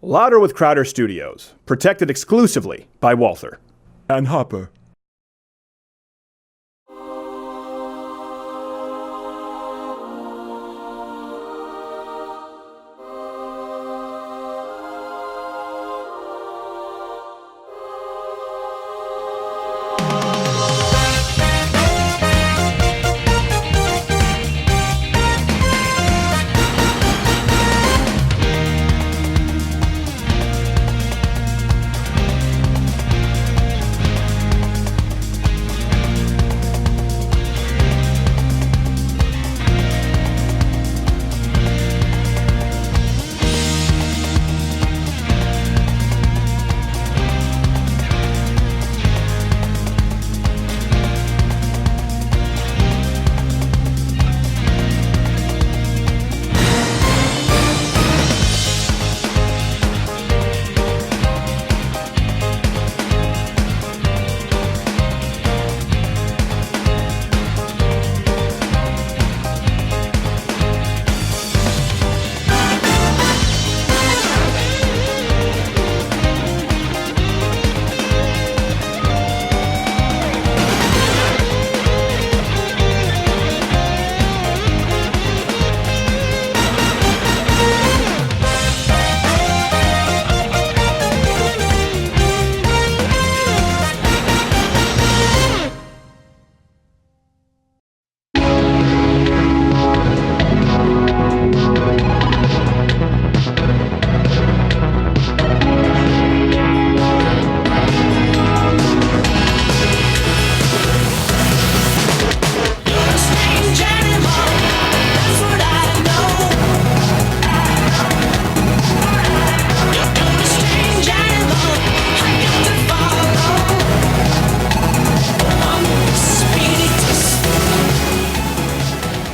Louder with Crowder Studios. Protected exclusively by Walther. And Hopper.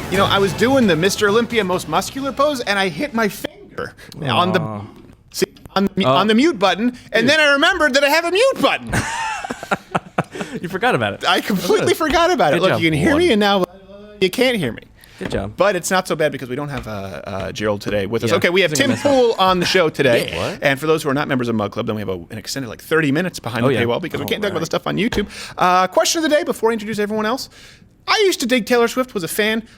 You know, I was doing the Mr. Olympia most muscular pose, and I hit my finger on the mute button, and then I remembered that I have a mute button. You forgot about it. I completely forgot about it. Good Look, job. you can hear me, and now you can't hear me. Good job. But it's not so bad because we don't have Gerald today with us. Yeah. Okay, we have It's a Tim mess Pool on the show today. Yeah. What? And for those who are not members of Mug Club, then we have an extended 30 minutes behind the yeah. paywall because we can't talk about the stuff on YouTube. Question of the day before I introduce everyone else. I used to dig Taylor Swift, was a fan.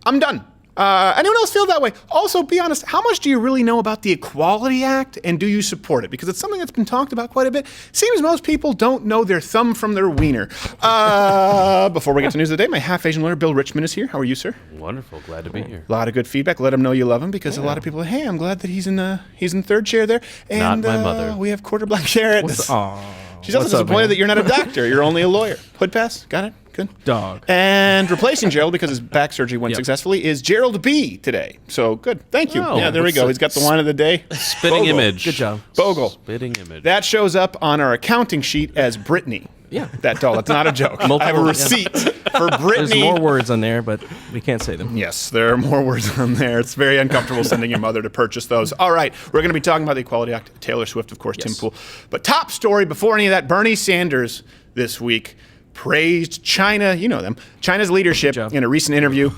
I'm done. Anyone else feel that way? Also, be honest, how much do you really know about the Equality Act, and do you support it? Because it's something that's been talked about quite a bit. Seems most people don't know their thumb from their wiener. Before we get to news of the day, my half-Asian lawyer, Bill Richmond, is here. How are you, sir? Wonderful. Glad to be here. A lot of good feedback. Let him know you love him, because a lot of people, hey, I'm glad that he's in third chair there. And, Not my mother. We have Quarter Black Jarrett. She's also disappointed that you're not a doctor. You're only a lawyer. Hood pass? Got it? Good. Dog. And replacing Gerald, because his back surgery went successfully, is Gerald B. today. So good. Thank you. Oh, yeah, there we go. He's got the line of the day. Spitting Bogle. image. Good job. Bogle. Spitting image. That shows up on our accounting sheet as Brittany. Yeah. That doll. That's not a joke. I have a receipt for Brittany. There's more words on there, but we can't say them. Yes, there are more words on there. It's very uncomfortable sending your mother to purchase those. All right, we're going to be talking about the Equality Act. Taylor Swift, of course, Tim Pool. But top story before any of that, Bernie Sanders this week praised China, you know them, China's leadership in a recent interview.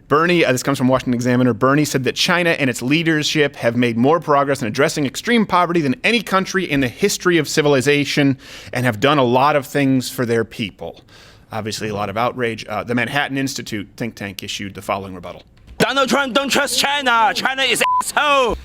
Bernie, this comes from Washington Examiner, Bernie said that China and its leadership have made more progress in addressing extreme poverty than any country in the history of civilization and have done a lot of things for their people. Obviously, a lot of outrage. The Manhattan Institute think tank issued the following rebuttal. Donald Trump don't trust China. China is asshole.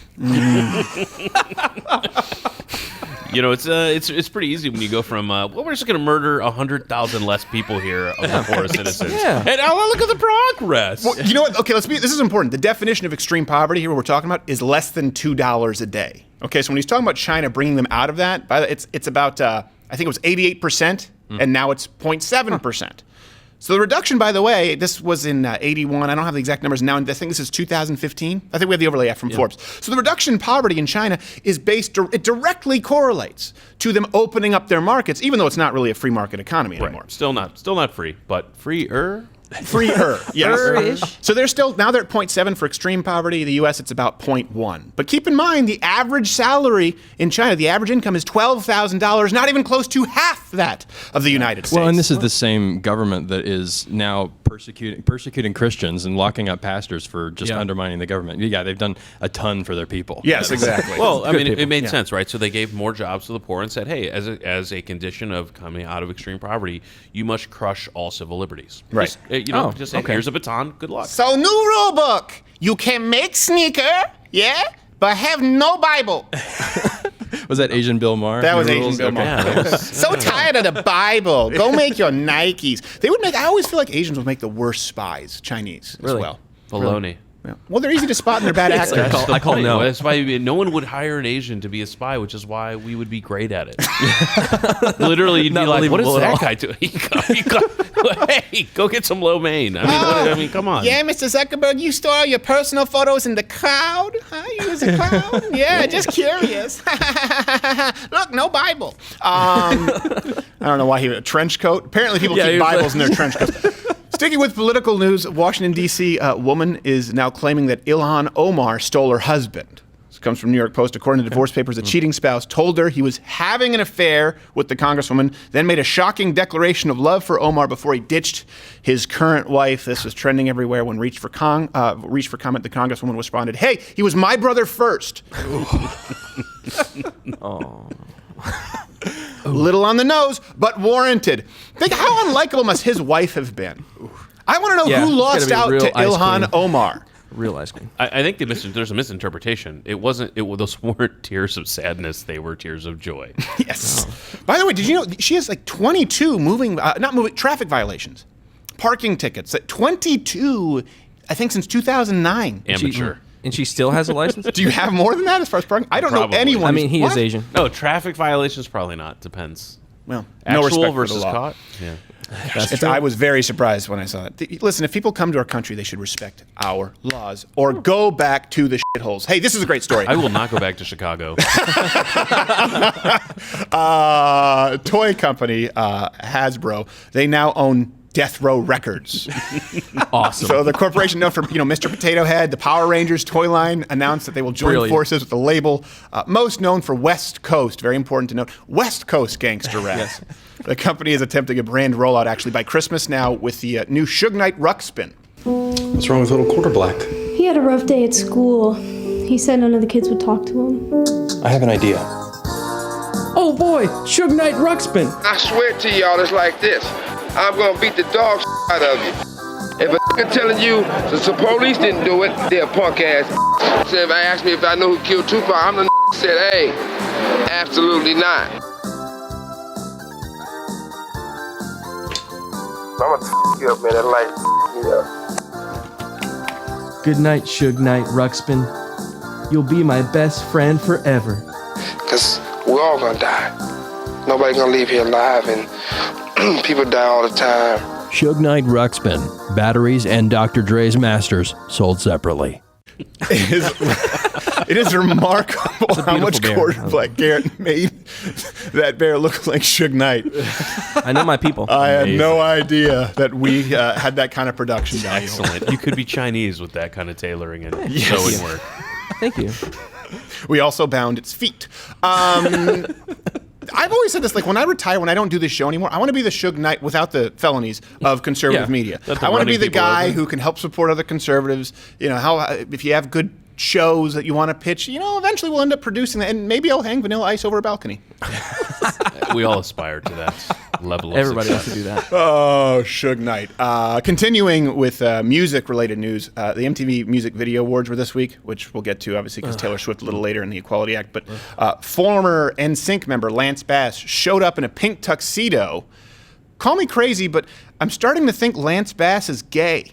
You know, it's pretty easy when you go from we're just going to murder 100,000 less people here of the poorest citizens. Yeah. And look at the progress. Well, you know what? Okay, this is important. The definition of extreme poverty here, what we're talking about, is less than $2 a day. Okay, so when he's talking about China bringing them out of that, it's about, I think it was 88%, and now it's 0.7%. So the reduction, by the way, this was in 81. I don't have the exact numbers now. I think this is 2015. I think we have the overlay from Forbes. So the reduction in poverty in China is it directly correlates to them opening up their markets, even though it's not really a free market economy anymore. Still not free, but freer. Freer, yes. Freer-ish. So they're still, now they're at 0.7 for extreme poverty. The U.S., it's about 0.1. But keep in mind, the average salary in China, the average income is $12,000, not even close to half that of the United States. Well, and this is the same government that is now persecuting Christians and locking up pastors for just undermining the government. Yeah, they've done a ton for their people. Yes, exactly. Well, I mean, it made sense, right? So they gave more jobs to the poor and said, hey, as a condition of coming out of extreme poverty, you must crush all civil liberties. Right. Just say, here's a baton, good luck. So, new rule book. You can make sneaker, but have no Bible. Was that Asian Bill Maher? That was Asian Bill Maher. Yeah, So tired of the Bible. Go make your Nikes. They would make. I always feel like Asians would make the worst spies. Chinese as well. Baloney. Yeah. Well, they're easy to spot and they're bad actors. I call no. That's why no one would hire an Asian to be a spy, which is why we would be great at it. Literally, you'd be like, "What is that guy doing? Hey, go get some lo mein." I mean, come on. Yeah, Mr. Zuckerberg, you store your personal photos in the cloud? Huh? You use a cloud? Yeah, just curious. Look, no Bible. I don't know why he had a trench coat. Apparently, people keep Bibles in their trench coats. Sticking with political news, Washington, D.C., a woman is now claiming that Ilhan Omar stole her husband. This comes from New York Post. According to divorce papers, a cheating spouse told her he was having an affair with the congresswoman, then made a shocking declaration of love for Omar before he ditched his current wife. This was trending everywhere when reached for comment. The congresswoman responded, "Hey, he was my brother first." Little on the nose, but warranted. Think how unlikable must his wife have been? I want to know who lost out to Ilhan Omar. Real ice cream. I think there's a misinterpretation. Those weren't tears of sadness; they were tears of joy. Yes. Oh. By the way, did you know she has like 22 traffic violations, parking tickets? 22, I think, since 2009. Amateur. And she still has a license? Do you have more than that as far as parking? I don't know anyone. I mean, he is Asian. No, traffic violations probably not. Depends. Well, actual no respect versus for the law. caught. Yeah. I was very surprised when I saw it. Listen, if people come to our country, they should respect our laws or go back to the shitholes. Hey, this is a great story. I will not go back to Chicago. Toy company Hasbro, they now own Death Row Records. Awesome. So the corporation known for Mr. Potato Head, the Power Rangers toy line announced that they will join forces with the label most known for West Coast. Very important to note, West Coast gangster rap. Yes. The company is attempting a brand rollout actually by Christmas now with the new Suge Knight Ruxpin. What's wrong with little Quarter Black? He had a rough day at school. He said none of the kids would talk to him. I have an idea. Oh boy, Suge Knight Ruxpin. I swear to y'all, it's like this. I'm gonna beat the dog out of you. If a nigga telling you the police didn't do it, they're a punk ass. So if I asked me if I know who killed Tupac, I'm the said, hey, absolutely not. I'm gonna you up, man. That light me up. Good night, Suge Knight Ruxpin. You'll be my best friend forever. Cause we're all gonna die. Nobody's gonna leave here alive, and people die all the time. Suge Knight Ruxpin, batteries and Dr. Dre's masters sold separately. It is remarkable how much Quarter Black Garrett made that bear look like Suge Knight. I know my people. I had no idea that we had that kind of production value. Excellent. You could be Chinese with that kind of tailoring and sewing work. Thank you. We also bound its feet. I've always said this, like when I retire, when I don't do this show anymore, I want to be the Suge Knight without the felonies of conservative media. I want to be the guy who can help support other conservatives. If you have good shows that you want to pitch, eventually we'll end up producing that, and maybe I'll hang Vanilla Ice over a balcony. We all aspire to that level of Everybody success. wants to do that. Oh, Suge Knight. Continuing with music-related news, the MTV Music Video Awards were this week, which we'll get to, obviously, because Taylor Swift a little later in the Equality Act. But former NSYNC member Lance Bass showed up in a pink tuxedo. Call me crazy, but I'm starting to think Lance Bass is gay.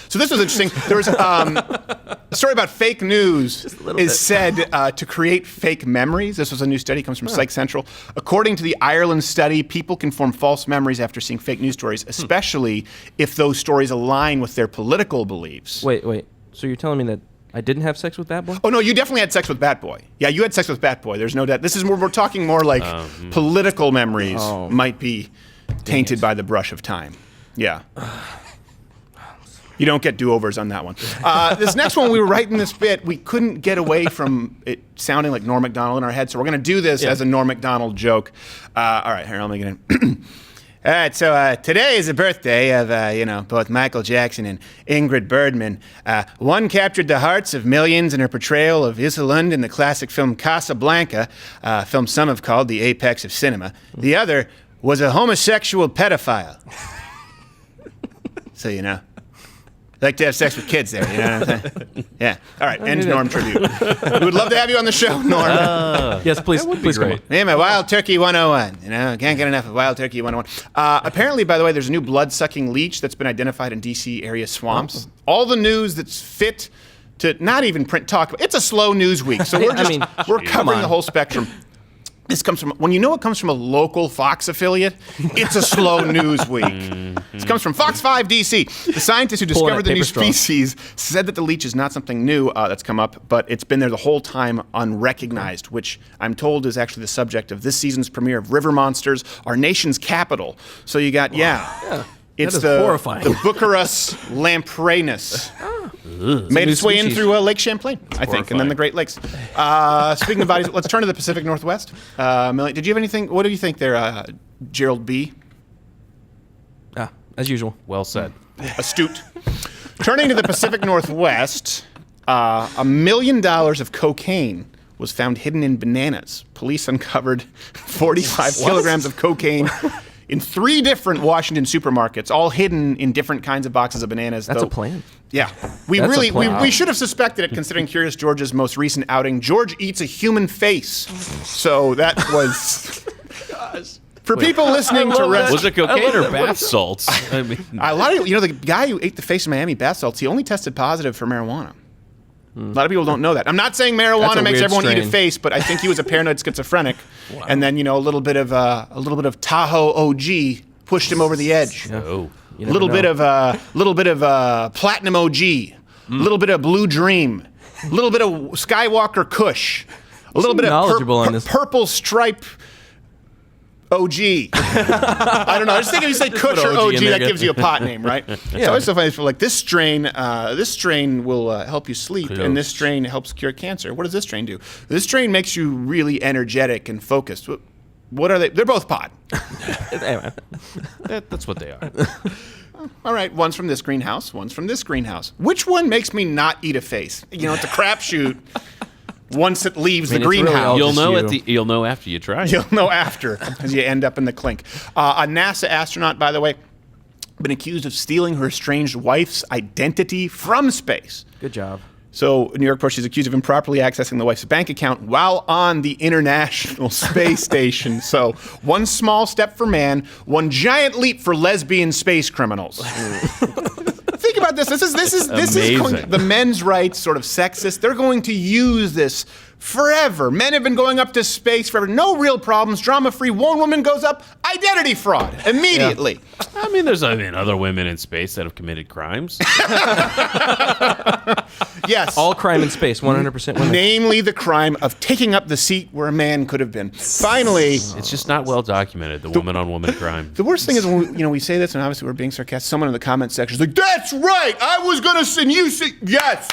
So this was interesting. There was a story about fake news is said to create fake memories. This was a new study, comes from Psych Central. According to the Ireland study, people can form false memories after seeing fake news stories, especially if those stories align with their political beliefs. Wait. So you're telling me that I didn't have sex with Bat Boy? Oh, no, you definitely had sex with Bat Boy. Yeah, you had sex with Bat Boy. There's no doubt. This is where we're talking more like political memories might be tainted by the brush of time. Yeah. You don't get do-overs on that one. This next one, we were writing this bit. We couldn't get away from it sounding like Norm Macdonald in our head, so we're going to do this as a Norm Macdonald joke. All right, here, let me get in. All right, so today is the birthday of, both Michael Jackson and Ingrid Bergman. One captured the hearts of millions in her portrayal of Isolde in the classic film Casablanca, a film some have called the apex of cinema. The other was a homosexual pedophile. So, like to have sex with kids there, you know what I'm saying? Yeah. All right, end Norm tribute. We would love to have you on the show, Norm. Yes, please come on. Hey, my Wild Turkey 101. Can't get enough of Wild Turkey 101. Apparently, by the way, there's a new blood-sucking leech that's been identified in D.C. area swamps. All the news that's fit to not even print talk about. It's a slow news week, so we're covering the whole spectrum. This comes from, when it comes from a local Fox affiliate, it's a slow news week. This comes from Fox 5 DC. The scientists who discovered the new species said that the leech is not something new that's come up, but it's been there the whole time unrecognized, which I'm told is actually the subject of this season's premiere of River Monsters, our nation's capital. So you got, it's horrifying. The Bucurus lampreynus. Made its way in through Lake Champlain, I think, and then the Great Lakes. Speaking of bodies, let's turn to the Pacific Northwest. Millie, did you have anything? What do you think there, Gerald B? As usual. Well said. Astute. Turning to the Pacific Northwest, $1 million of cocaine was found hidden in bananas. Police uncovered 45 kilograms of cocaine in 3 different Washington supermarkets, all hidden in different kinds of boxes of bananas. That's a plan. Yeah. We should have suspected it, considering Curious George's most recent outing. George eats a human face. So that was... For people listening to rest... Was it cocaine or bath salts? I mean, a lot of the guy who ate the face of Miami bath salts, he only tested positive for marijuana. A lot of people don't know that. I'm not saying marijuana makes everyone eat a face, but I think he was a paranoid schizophrenic, and then a little bit of Tahoe OG pushed him over the edge. Oh, a little bit of Platinum OG, a little bit of Blue Dream, a little bit of Skywalker Kush, a little bit of Purple Stripe OG. I don't know. I just think if you say Kush or OG, that gives you a pot name, right? Yeah. So I also find it like this strain will help you sleep, and this strain helps cure cancer. What does this strain do? This strain makes you really energetic and focused. What are they? They're both pot. That's what they are. All right, one's from this greenhouse, one's from this greenhouse. Which one makes me not eat a face? It's a crapshoot. Once it leaves the greenhouse. You'll know after you try it. You'll know after, as you end up in the clink. A NASA astronaut, by the way, been accused of stealing her estranged wife's identity from space. Good job. So, New York Post, she's accused of improperly accessing the wife's bank account while on the International Space Station. So, one small step for man, one giant leap for lesbian space criminals. Think about this. This is the men's rights sort of sexist. They're going to use this forever. Men have been going up to space forever. No real problems. Drama-free. One woman goes up. Identity fraud. Immediately. Yeah. I mean, there's other women in space that have committed crimes. Yes. All crime in space, 100% women. Namely the crime of taking up the seat where a man could have been. Finally. It's just not well documented, the woman-on-woman crime. The worst thing is when we say this, and obviously we're being sarcastic, someone in the comment section is like, that's right! I was going to send you... Yes!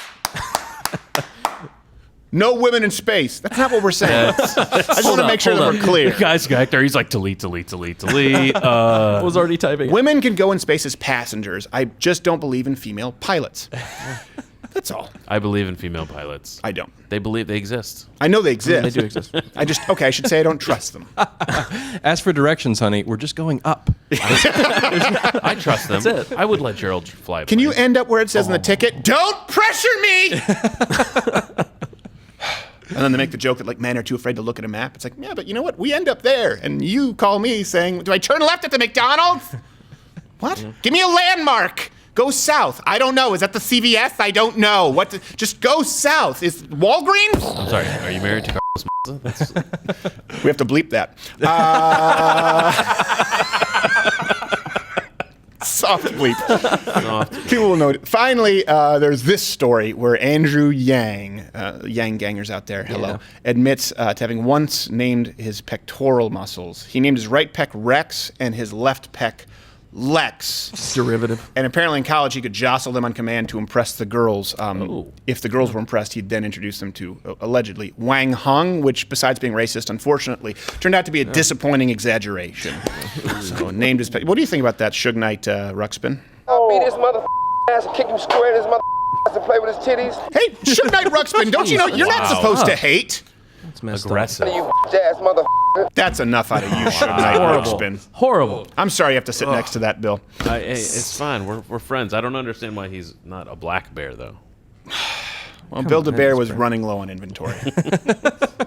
No women in space. That's not what we're saying. I just want to make sure that we're clear. The guy's back there. He's like, delete. I was already typing. Women can go in space as passengers. I just don't believe in female pilots. That's all. I believe in female pilots. I don't. They believe they exist. I know they exist. They do exist. I should say I don't trust them. As for directions, honey, we're just going up. I trust them. That's it. I would let Gerald fly. Can you end up where it says in the ticket, don't pressure me? And then they make the joke that men are too afraid to look at a map. It's like, yeah, but you know what? We end up there. And you call me saying, do I turn left at the McDonald's? What? Give me a landmark. Go south. I don't know. Is that the CVS? I don't know. Just go south. Is Walgreens? I'm sorry. Are you married to Carlos? We have to bleep that. Soft bleep. People will know it. Finally, there's this story where Andrew Yang, Yang gangers out there, hello, admits to having once named his pectoral muscles. He named his right pec Rex and his left pec Lex. Derivative. And apparently in college, he could jostle them on command to impress the girls. If the girls were impressed, he'd then introduce them to, allegedly, Wang Hung, which, besides being racist, unfortunately, turned out to be a disappointing exaggeration. So named his... What do you think about that, Suge Knight, Ruxpin? I'll beat his mother ass and kick him square in his mother ass and play with his titties. Hey, Suge Knight Ruxpin, don't you know you're not supposed to hate? That's messed Aggressive. You ass mother. That's enough out of you, Suge Knight Ruxpin. Horrible. I'm sorry you have to sit next to that, Bill. Hey, it's fine. We're friends. I don't understand why he's not a black bear, though. Well, Bill DeBear was running low on inventory.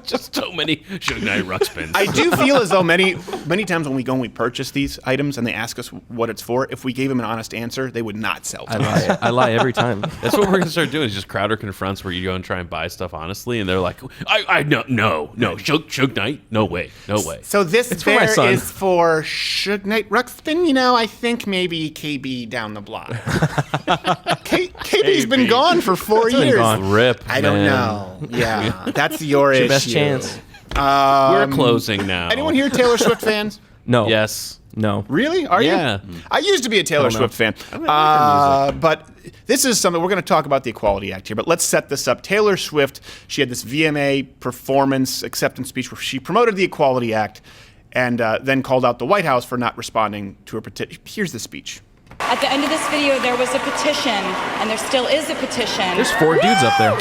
Just so many Suge Knight Ruxpins. I do feel as though many times when we go and we purchase these items and they ask us what it's for, if we gave them an honest answer, they would not sell to us. I lie every time. That's what we're gonna start doing. Is just Crowder confronts, where you go and try and buy stuff honestly, and they're like, no, Suge Knight, no way. So this for my bear son. is for Suge Knight Ruxpin. You know, I think maybe KB down the block. KB's been gone for 4 years. Rip. I don't know. Yeah, that's your issue. Your best chance. We're closing now. Anyone here Taylor Swift fans? No. Yes. No. Really? Are Yeah. you? I used to be a Taylor Swift fan. But this is something, we're going to talk about the Equality Act here, but let's set this up. Taylor Swift, she had this VMA performance acceptance speech where she promoted the Equality Act and then called out the White House for not responding to her petition. Here's the speech. At the end of this video, there was a petition, and there still is a petition. There's 4 dudes up there.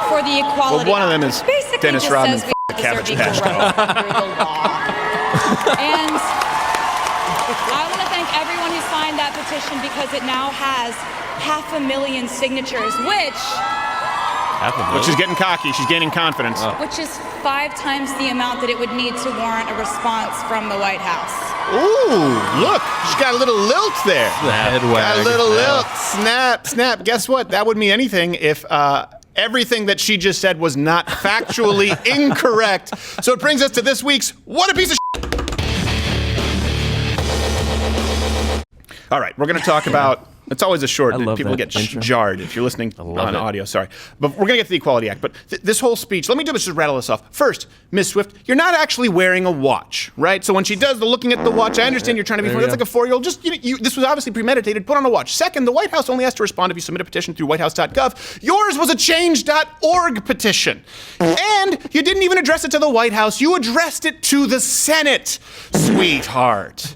For the Equality Well, one of them Act, is which basically Dennis just Rodman, says we the deserve Cabbage equal Patch rights under the law. And I want to thank everyone who signed that petition because it now has 500,000 signatures, She's getting cocky. She's gaining confidence. which is 5 times the amount that it would need to warrant a response from the White House. Ooh, look. She's got a little lilt there. The head Got wag. a little lilt. Snap. Guess what? That would mean anything if everything that she just said was not factually incorrect. So it brings us to this week's What a Piece of Shit. All right, we're going to talk about... It's always a short. I love People that get intro. jarred if you're listening on it. audio. Sorry. But we're going to get to the Equality Act. But this whole speech, let me just rattle this off. First, Ms. Swift, you're not actually wearing a watch, right? So when she does the looking at the watch, I understand you're trying to be funny. That's like a 4-year-old. Just, this was obviously premeditated. Put on a watch. Second, the White House only has to respond if you submit a petition through whitehouse.gov. Yours was a change.org petition. And you didn't even address it to the White House. You addressed it to the Senate, sweetheart.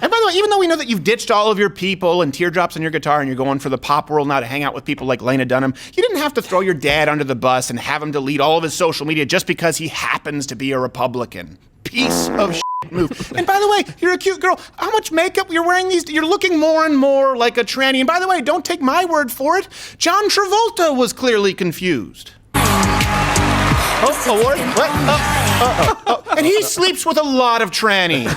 And by the way, even though we know that you've ditched all of your people and teardrops on your guitar and you're going for the pop world now to hang out with people like Lena Dunham, you didn't have to throw your dad under the bus and have him delete all of his social media just because he happens to be a Republican. Piece of shit move. And by the way, you're a cute girl. How much makeup you're wearing these? You're looking more and more like a tranny. And by the way, don't take my word for it. John Travolta was clearly confused. Oh, award? What? And he sleeps with a lot of trannies.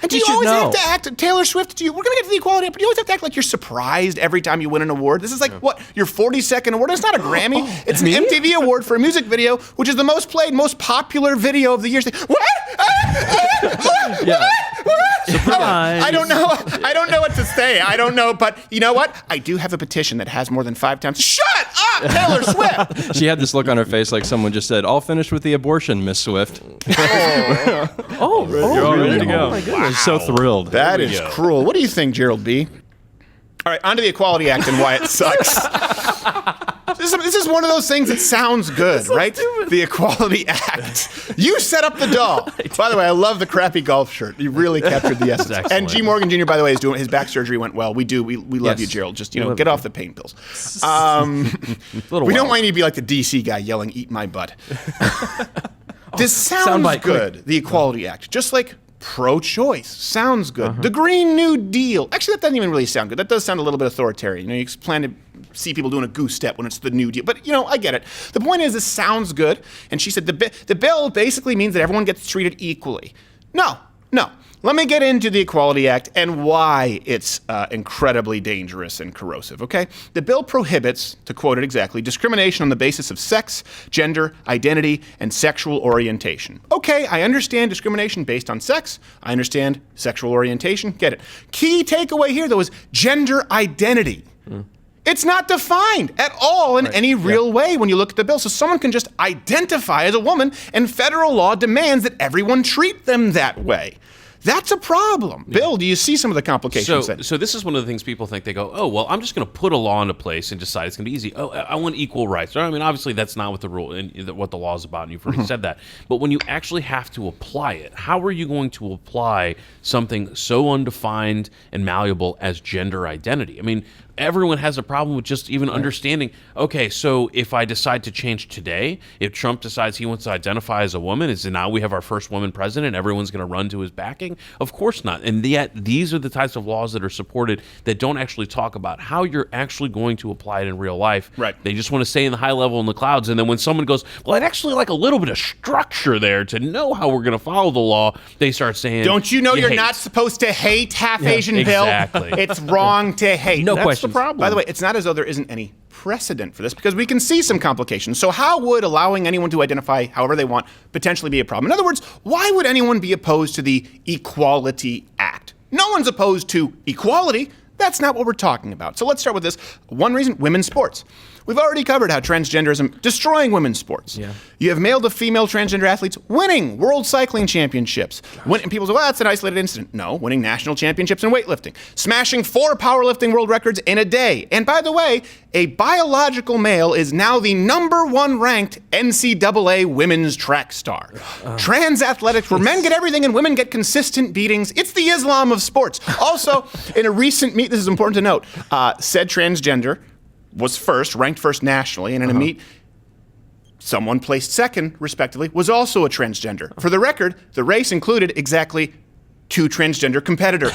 And do you always have to act, Taylor Swift, we're going to get to the Equality Act, but you always have to act like you're surprised every time you win an award. This is like, what, your 42nd award? It's not a Grammy. It's an MTV award for a music video, which is the most played, most popular video of the year. What? Surprise. I don't know what to say. I don't know, but you know what? I do have a petition that has more than 5 times. Shut up, Taylor Swift! She had this look on her face like someone just said, "All finished with the abortion, Miss Swift." You're all ready to go. Oh my goodness. So thrilled. That is cruel. What do you think, Gerald B? All right, on to the Equality Act and why it sucks. This is one of those things that sounds good, right? The Equality Act. You set up the doll. By the way, I love the crappy golf shirt. You really captured the essence. And G. Morgan Jr., by the way, is doing his back surgery went well. We love you, Gerald. Just get off the pain pills. We don't want you to be like the DC guy yelling, "Eat my butt." This sounds good. The Equality Act, just like pro-choice, sounds good. The Green New Deal. Actually, that doesn't even really sound good. That does sound a little bit authoritarian. You plan to see people doing a goose step when it's the New Deal. But, I get it. The point is, this sounds good. And she said the bill basically means that everyone gets treated equally. No. Let me get into the Equality Act and why it's incredibly dangerous and corrosive, okay? The bill prohibits, to quote it exactly, discrimination on the basis of sex, gender, identity, and sexual orientation. Okay, I understand discrimination based on sex. I understand sexual orientation. Get it. Key takeaway here, though, is gender identity. It's not defined at all in any real way when you look at the bill. So someone can just identify as a woman, and federal law demands that everyone treat them that way. That's a problem. Bill, do you see some of the complications? So this is one of the things people think. They go, oh, well, I'm just going to put a law into place and decide it's going to be easy. Oh, I want equal rights. I mean, obviously, that's not what the rule and what the law is about, and you've already said that. But when you actually have to apply it, how are you going to apply something so undefined and malleable as gender identity? I mean, everyone has a problem with just even understanding, okay, so if I decide to change today, if Trump decides he wants to identify as a woman, is it now we have our first woman president, everyone's going to run to his backing? Of course not. And yet, these are the types of laws that are supported that don't actually talk about how you're actually going to apply it in real life. Right. They just want to stay in the high level in the clouds. And then when someone goes, well, I'd actually like a little bit of structure there to know how we're going to follow the law, they start saying, don't you know you're not supposed to hate half Asian, Bill? Exactly. It's wrong to hate. No That's questions. the problem. By the way, it's not as though there isn't any precedent for this, because we can see some complications. So how would allowing anyone to identify however they want potentially be a problem? In other words, why would anyone be opposed to the Equality Act? No one's opposed to equality. That's not what we're talking about. So let's start with this. One reason, women's sports. We've already covered how transgenderism destroying women's sports. Yeah. You have male to female transgender athletes winning world cycling championships. And people say, well, that's an isolated incident. No, winning national championships in weightlifting. Smashing 4 powerlifting world records in a day. And by the way, a biological male is now the #1 ranked NCAA women's track star. Trans athletics, where men get everything and women get consistent beatings. It's the Islam of sports. Also, in a recent meet, this is important to note, said transgender was ranked first nationally, and in a meet, someone placed second, respectively, was also a transgender. For the record, the race included exactly 2 transgender competitors.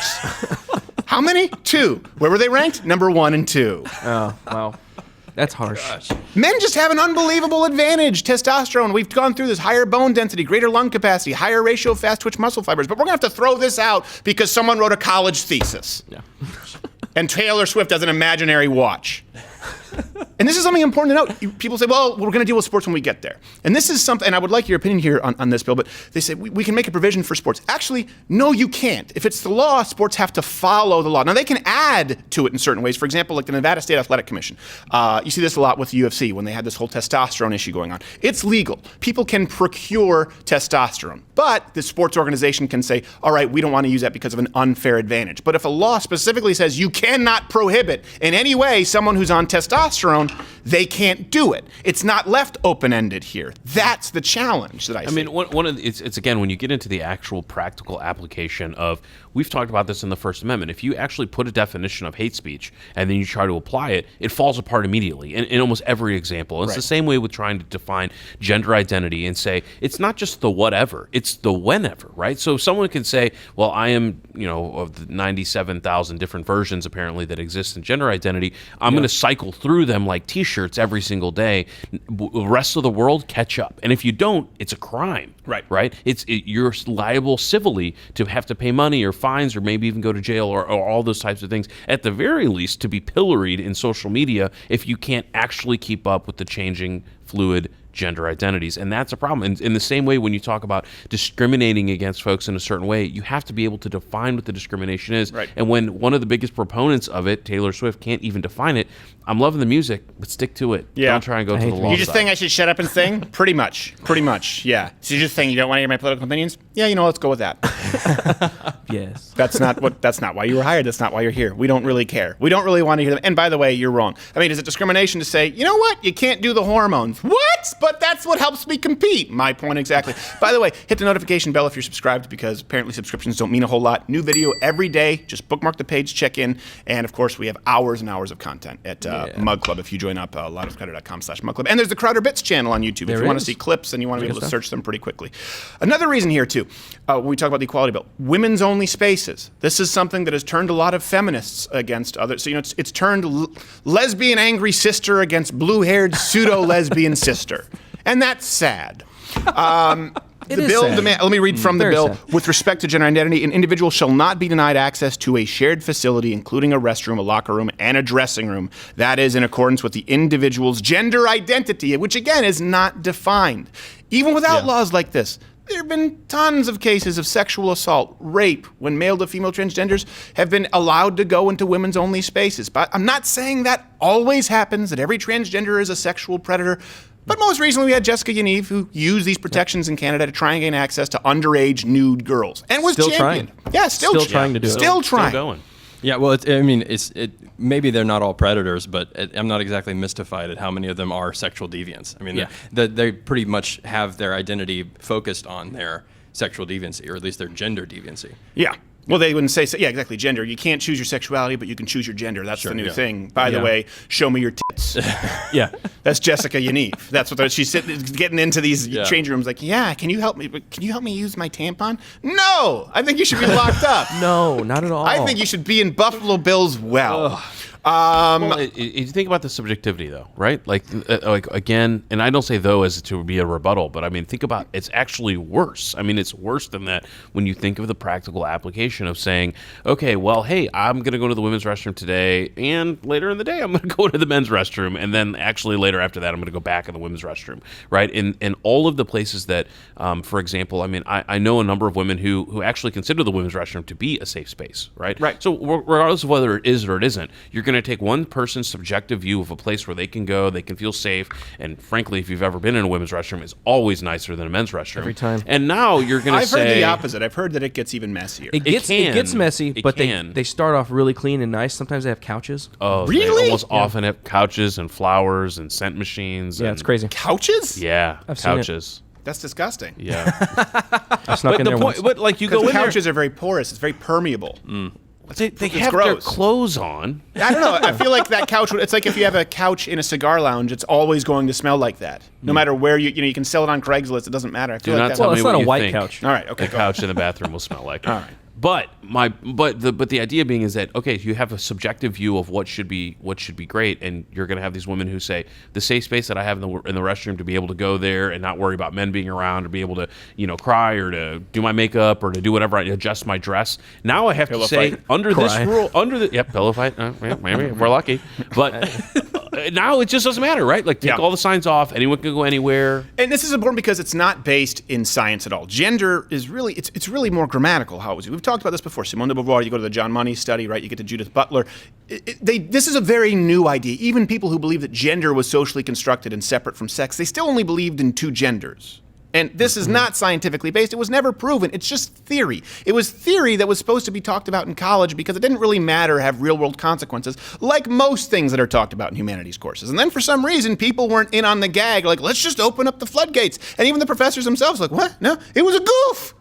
How many? 2. Where were they ranked? #1 and 2. Oh, wow. That's harsh. Men just have an unbelievable advantage. Testosterone, we've gone through this, higher bone density, greater lung capacity, higher ratio of fast twitch muscle fibers, but we're going to have to throw this out because someone wrote a college thesis. Yeah. And Taylor Swift has an imaginary watch. And this is something important to note. People say, well, we're going to deal with sports when we get there. And this is something, and I would like your opinion here on this, Bill, but they say we can make a provision for sports. Actually, no, you can't. If it's the law, sports have to follow the law. Now, they can add to it in certain ways. For example, like the Nevada State Athletic Commission. You see this a lot with the UFC when they had this whole testosterone issue going on. It's legal. People can procure testosterone. But the sports organization can say, all right, we don't want to use that because of an unfair advantage. But if a law specifically says you cannot prohibit in any way someone who's on testosterone, they can't do it. It's not left open-ended here. That's the challenge that I see. I mean, one of the, it's again, when you get into the actual practical application of, we've talked about this in the First Amendment, if you actually put a definition of hate speech and then you try to apply it, it falls apart immediately in almost every example. It's the same way with trying to define gender identity and say, it's not just the whatever, it's the whenever, right? So someone can say, well, I am, of the 97,000 different versions apparently that exist in gender identity, I'm going to cycle through them like t-shirts every single day. The rest of the world catch up. And if you don't, it's a crime. Right? You're liable civilly to have to pay money or fines or maybe even go to jail or all those types of things. At the very least, to be pilloried in social media if you can't actually keep up with the changing, fluid gender identities. And that's a problem. And in the same way, when you talk about discriminating against folks in a certain way, you have to be able to define what the discrimination is. Right. And when one of the biggest proponents of it, Taylor Swift, can't even define it, I'm loving the music, but stick to it. Yeah. Don't try and go to the law. You just think I should shut up and sing? Pretty much, yeah. So you just think you don't want to hear my political opinions? Yeah, let's go with that. Yes. That's not why you were hired. That's not why you're here. We don't really care. We don't really want to hear them. And by the way, you're wrong. I mean, is it discrimination to say, you know what? You can't do the hormones. What? But that's what helps me compete. My point exactly. By the way, hit the notification bell if you're subscribed, because apparently subscriptions don't mean a whole lot. New video every day. Just bookmark the page, check in. And of course, we have hours and hours of content at Mug Club if you join up, loudofcrowder.com/Mug Club. And there's the Crowder Bits channel on YouTube if you want to see clips and you want to be able to search them pretty quickly. Another reason here, too, when we talk about the equality bill, women's only spaces. This is something that has turned a lot of feminists against others. So, it's turned lesbian angry sister against blue-haired pseudo-lesbian sister. And that's sad. The bill let me read from the bill. With respect to gender identity, an individual shall not be denied access to a shared facility, including a restroom, a locker room, and a dressing room. That is in accordance with the individual's gender identity, which again is not defined. Even without laws like this, there have been tons of cases of sexual assault, rape, when male to female transgenders have been allowed to go into women's only spaces. But I'm not saying that always happens, that every transgender is a sexual predator. But most recently, we had Jessica Yaniv, who used these protections in Canada to try and gain access to underage nude girls, and was Still championed. trying. Yeah, still trying to do it. Still trying. Still going. Yeah, well, maybe they're not all predators, but I'm not exactly mystified at how many of them are sexual deviants. I mean, they pretty much have their identity focused on their sexual deviancy, or at least their gender deviancy. Yeah. Well, they wouldn't say, yeah, exactly, gender. You can't choose your sexuality, but you can choose your gender. That's the new thing. By the way, show me your tits. Yeah. That's Jessica Yaniv. That's what she's getting into these change rooms like, yeah, can you help me? Can you help me use my tampon? No! I think you should be locked up. No, not at all. I think you should be in Buffalo Bills well. Well, you think about the subjectivity, though, right? Like again, and I don't say though as to be a rebuttal, but I mean, think about it's actually worse. I mean, it's worse than that when you think of the practical application of saying, okay, well, hey, I'm going to go to the women's restroom today, and later in the day, I'm going to go to the men's restroom, and then actually later after that, I'm going to go back in the women's restroom, right? In all of the places that, for example, I mean, I know a number of women who actually consider the women's restroom to be a safe space, right? Right. So regardless of whether it is or it isn't, you're going to take one person's subjective view of a place where they can go, they can feel safe, and frankly, if you've ever been in a women's restroom, it's always nicer than a men's restroom. Every time. And now you're going to say... I've heard the opposite. I've heard that it gets even messier. It gets messy, but they start off really clean and nice. Sometimes they have couches. Oh, really? They almost often have couches and flowers and scent machines. Yeah, it's crazy. Couches? Yeah, I've seen it. couches. That's disgusting. Yeah. I snuck in there once. But like you go in couches there, are very porous. It's very permeable. they It's have their gross. clothes on. I don't know. I feel like that couch. It's like if you have a couch in a cigar lounge, it's always going to smell like that. No matter where you can sell it on Craigslist. It doesn't matter. I feel Do like not that's tell Well, me it's what not a you white think couch. all right. Okay. The couch in the bathroom will smell like. All right. But the idea being is that okay, you have a subjective view of what should be great, and you're going to have these women who say the safe space that I have in the restroom to be able to go there and not worry about men being around, or be able to cry or to do my makeup or to do whatever, I adjust my dress. Now I have Pillow to say fight. under this rule, pillow fight, maybe if we're lucky, but. Now it just doesn't matter, right? Like take all the signs off. Anyone can go anywhere. And this is important because it's not based in science at all. Gender is really it's really more grammatical. How it was. We've talked about this before. Simone de Beauvoir. You go to the John Money study, right? You get to Judith Butler. This is a very new idea. Even people who believe that gender was socially constructed and separate from sex, they still only believed in two genders. And this is not scientifically based. It was never proven. It's just theory. It was theory that was supposed to be talked about in college because it didn't really matter, have real-world consequences, like most things that are talked about in humanities courses. And then for some reason, people weren't in on the gag, like, let's just open up the floodgates. And even the professors themselves like, what? No, it was a goof.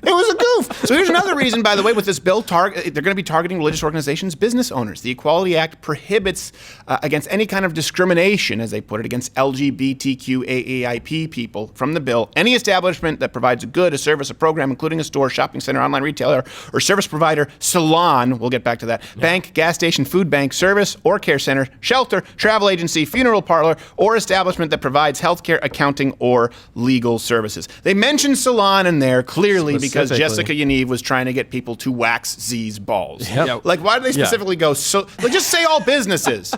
It was a goof. So here's another reason, by the way, with this bill, they're going to be targeting religious organizations, business owners. The Equality Act prohibits against any kind of discrimination, as they put it, against LGBTQAAIP people from the bill. Any establishment that provides a good, a service, a program, including a store, shopping center, online retailer, or service provider, salon, we'll get back to that, bank, gas station, food bank, service, or care center, shelter, travel agency, funeral parlor, or establishment that provides healthcare, accounting, or legal services. They mentioned salon in there clearly because Jessica Yaniv was trying to get people to wax Z's balls. Yep. Like, why do they specifically go so? Like, just say all businesses.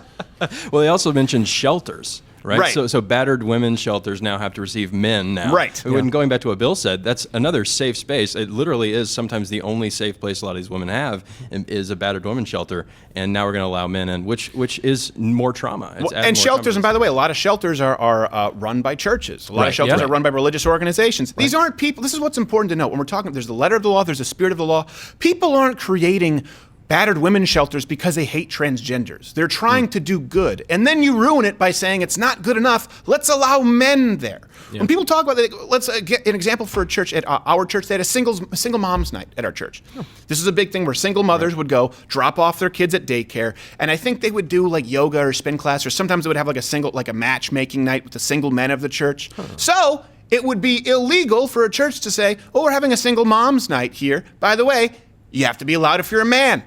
Well, they also mentioned shelters. Right. Right. So battered women's shelters now have to receive men now. Right. When going back to what Bill said, that's another safe space. It literally is sometimes the only safe place a lot of these women have is a battered women's shelter. And now we're going to allow men in, which is more trauma. It's And shelters, and by the way, a lot of shelters are run by churches. A lot of shelters are run by religious organizations. These aren't people. This is what's important to know. When we're talking, there's the letter of the law, there's the spirit of the law. People aren't creating battered women's shelters because they hate transgenders. They're trying to do good. And then you ruin it by saying it's not good enough. Let's allow men there. Yeah. When people talk about it, let's get an example for a church. At our church, they had a single mom's night at our church. Oh. This is a big thing where single mothers would go drop off their kids at daycare. And I think they would do like yoga or spin class, or sometimes they would have like a matchmaking night with the single men of the church. Huh. So it would be illegal for a church to say, oh, we're having a single mom's night here. By the way, you have to be allowed if you're a man.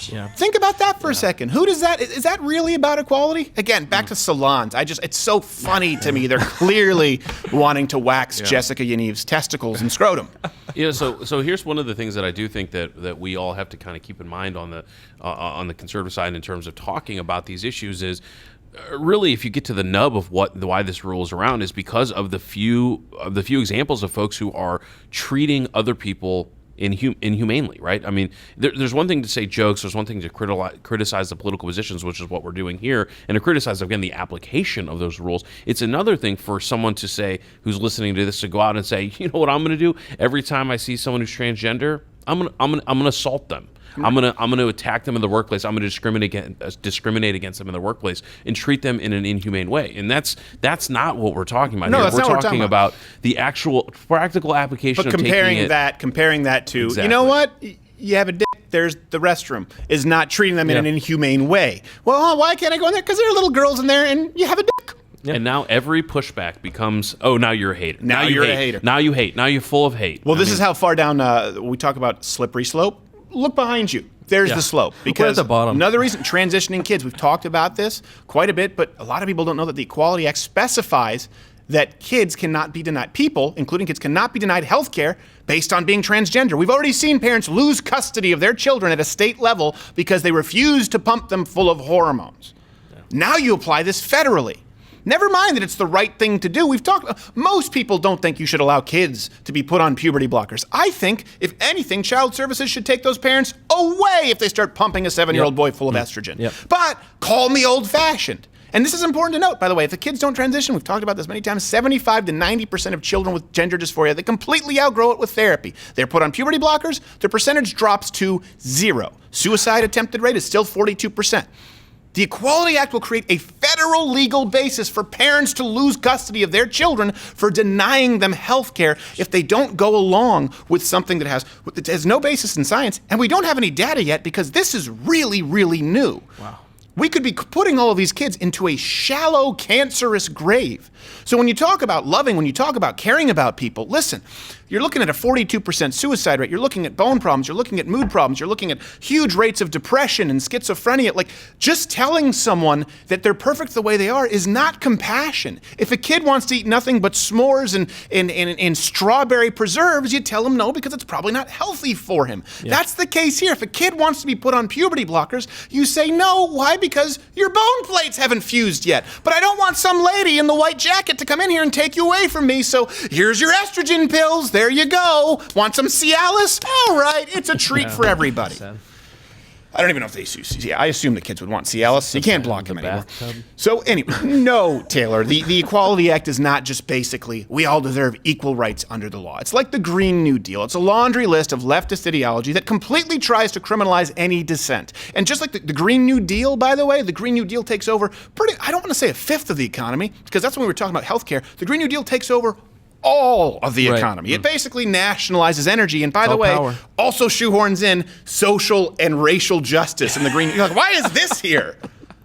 Yeah. Think about that for a second. Who does that? Is that really about equality? Again, back to salons. It's so funny to me. They're clearly wanting to wax Jessica Yaniv's testicles and scrotum. So here's one of the things that I do think that we all have to kind of keep in mind on the conservative side in terms of talking about these issues is really, if you get to the nub of why this rule is around, is because of the few examples of folks who are treating other people inhumanely, right? I mean, there's one thing to say jokes, there's one thing to criticize the political positions, which is what we're doing here, and to criticize, again, the application of those rules. It's another thing for someone to say, who's listening to this, to go out and say, you know what I'm going to do? Every time I see someone who's transgender, I'm gonna assault them. I'm gonna attack them in the workplace. I'm gonna discriminate against them in the workplace and treat them in an inhumane way. And that's not what we're talking about. No, here. that's not what we're talking about. The actual practical application. But of comparing that to, exactly. You know what? You have a dick. There's the restroom. Is not treating them in an inhumane way. Well, why can't I go in there? Because there are little girls in there, and you have a dick. And now every pushback becomes, oh, now you're a hater. Now you're a hater. Now you hate. Now you're full of hate. Well, this is how far down we talk about slippery slope. Look behind you. There's the slope. Because we're at the bottom. Another reason, transitioning kids. We've talked about this quite a bit, but a lot of people don't know that the Equality Act specifies that kids cannot be denied, people, including kids, cannot be denied health care based on being transgender. We've already seen parents lose custody of their children at a state level because they refuse to pump them full of hormones. Yeah. Now you apply this federally. Never mind that it's the right thing to do. Most people don't think you should allow kids to be put on puberty blockers. I think, if anything, child services should take those parents away if they start pumping a 7-year-old boy full of estrogen. Yep. But call me old-fashioned. And this is important to note, by the way. If the kids don't transition, we've talked about this many times, 75 to 90% of children with gender dysphoria, they completely outgrow it with therapy. They're put on puberty blockers, their percentage drops to 0. Suicide attempted rate is still 42%. The Equality Act will create a federal legal basis for parents to lose custody of their children for denying them health care if they don't go along with something that has no basis in science. And we don't have any data yet because this is really, really new. Wow. We could be putting all of these kids into a shallow, cancerous grave. So when you talk about loving, when you talk about caring about people, listen, you're looking at a 42% suicide rate, you're looking at bone problems, you're looking at mood problems, you're looking at huge rates of depression and schizophrenia. Like, just telling someone that they're perfect the way they are is not compassion. If a kid wants to eat nothing but s'mores and strawberry preserves, you tell him no because it's probably not healthy for him. Yeah. That's the case here. If a kid wants to be put on puberty blockers, you say no. Why? Because your bone plates haven't fused yet. But I don't want some lady in the white jacket to come in here and take you away from me, so here's your estrogen pills. There you go. Want some Cialis? All right, it's a treat for everybody. I don't even know if they use. Yeah, I assume the kids would want Cialis. You can't block them anymore. So anyway, no, Taylor. The Equality Act is not just basically we all deserve equal rights under the law. It's like the Green New Deal. It's a laundry list of leftist ideology that completely tries to criminalize any dissent. And just like the Green New Deal, by the way, the Green New Deal takes over I don't want to say a fifth of the economy, because that's when we were talking about healthcare. The Green New Deal takes over all of the economy. It basically nationalizes energy, and by the way, also shoehorns in social and racial justice in the Green. You're like, why is this here?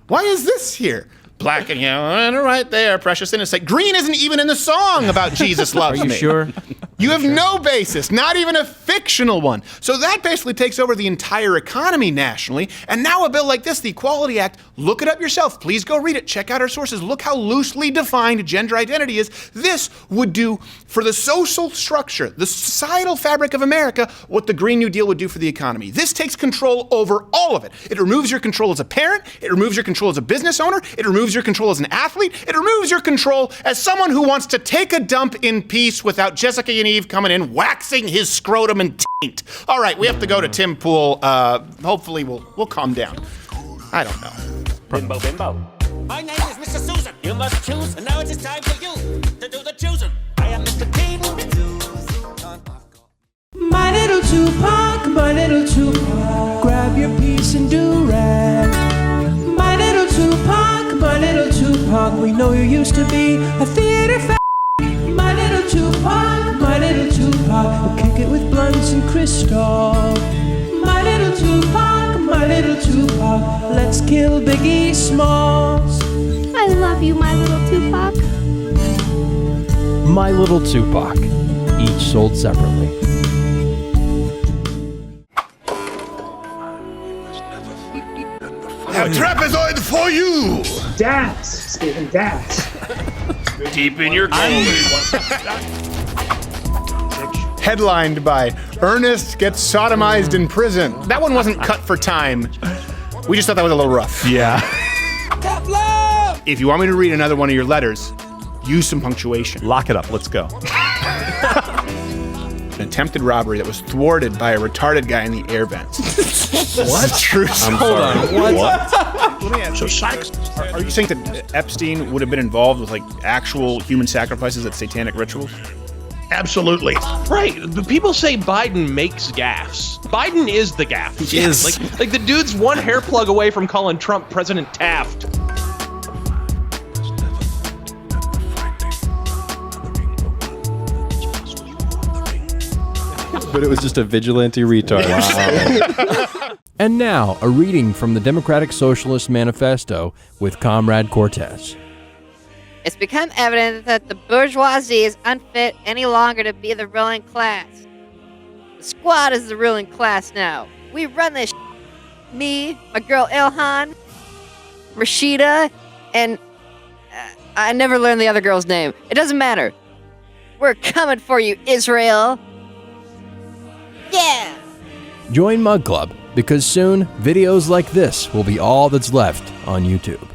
Why is this here? Black and yellow, right there, precious innocent. Green isn't even in the song about Jesus loves me. Are you sure? You have no basis, not even a fictional one. So that basically takes over the entire economy nationally. And now a bill like this, the Equality Act, look it up yourself. Please go read it. Check out our sources. Look how loosely defined gender identity is. This would do for the social structure, the societal fabric of America, what the Green New Deal would do for the economy. This takes control over all of it. It removes your control as a parent. It removes your control as a business owner. It removes your control as an athlete. It removes your control as someone who wants to take a dump in peace without Jessica and Eve coming in, waxing his scrotum and taint. All right, we have to go to Tim Pool. Hopefully we'll calm down. I don't know. Bimbo, bimbo. My name is Mr. Susan. You must choose, and now it is time for you to do the choosing. I am Mr. Teen. My little Tupac, my little Tupac. Grab your piece and do-rag. My little Tupac, my little Tupac. We know you used to be a theater fan. My little Tupac, my little Tupac. We'll kick it with blunts and crystal. My little Tupac, my little Tupac. Let's kill Biggie Smalls. I love you, my little Tupac. My Little Tupac, each sold separately. A trapezoid for you! Dance, Stephen, dance. Deep in your gold. Headlined by Ernest Gets Sodomized in Prison. That one wasn't cut for time. We just thought that was a little rough. Yeah. Tough love! if you want me to read another one of your letters, use some punctuation. Lock it up. Let's go. An attempted robbery that was thwarted by a retarded guy in the air vents. What? True. Hold on. What? Let me ask you, are you saying that Epstein would have been involved with like actual human sacrifices at satanic rituals? Absolutely. Right. The people say Biden makes gaffes. Biden is the gaff. Yes. Like the dude's one hair plug away from calling Trump President Taft. But it was just a vigilante retard. Wow. And now, a reading from the Democratic Socialist Manifesto with Comrade Cortez. It's become evident that the bourgeoisie is unfit any longer to be the ruling class. The squad is the ruling class now. We run this Me, my girl Ilhan, Rashida, and I never learned the other girl's name. It doesn't matter. We're coming for you, Israel. Yeah! Join Mug Club, because soon, videos like this will be all that's left on YouTube.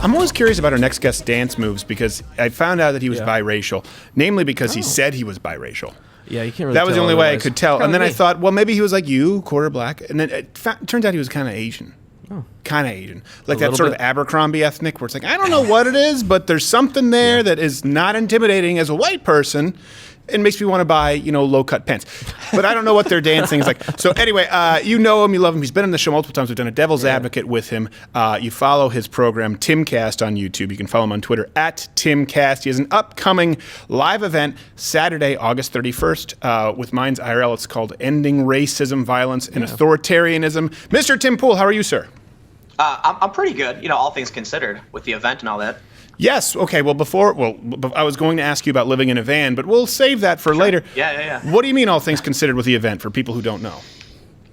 I'm always curious about our next guest's dance moves because I found out that he was biracial, namely because he said he was biracial. Yeah, you can't really That was the tell only way I otherwise. could tell. Kinda And then I me. thought, well, maybe he was like you, quarter black. And then it turns out he was kind of Asian. Kind of Asian. Like A that little sort bit. of Abercrombie ethnic where it's like, I don't know what it is, but there's something there that is not intimidating as a white person and makes me want to buy, low-cut pants. But I don't know what their dancing is like. So anyway, you know him, you love him. He's been on the show multiple times. We've done a Devil's Advocate with him. You follow his program, Timcast, on YouTube. You can follow him on Twitter, @Timcast. He has an upcoming live event Saturday, August 31st, with Minds IRL. It's called Ending Racism, Violence, and Authoritarianism. Mr. Tim Pool, how are you, sir? I'm pretty good, all things considered, with the event and all that. Yes. Okay. Well, I was going to ask you about living in a van, but we'll save that for later. Yeah. What do you mean, all things considered, with the event for people who don't know?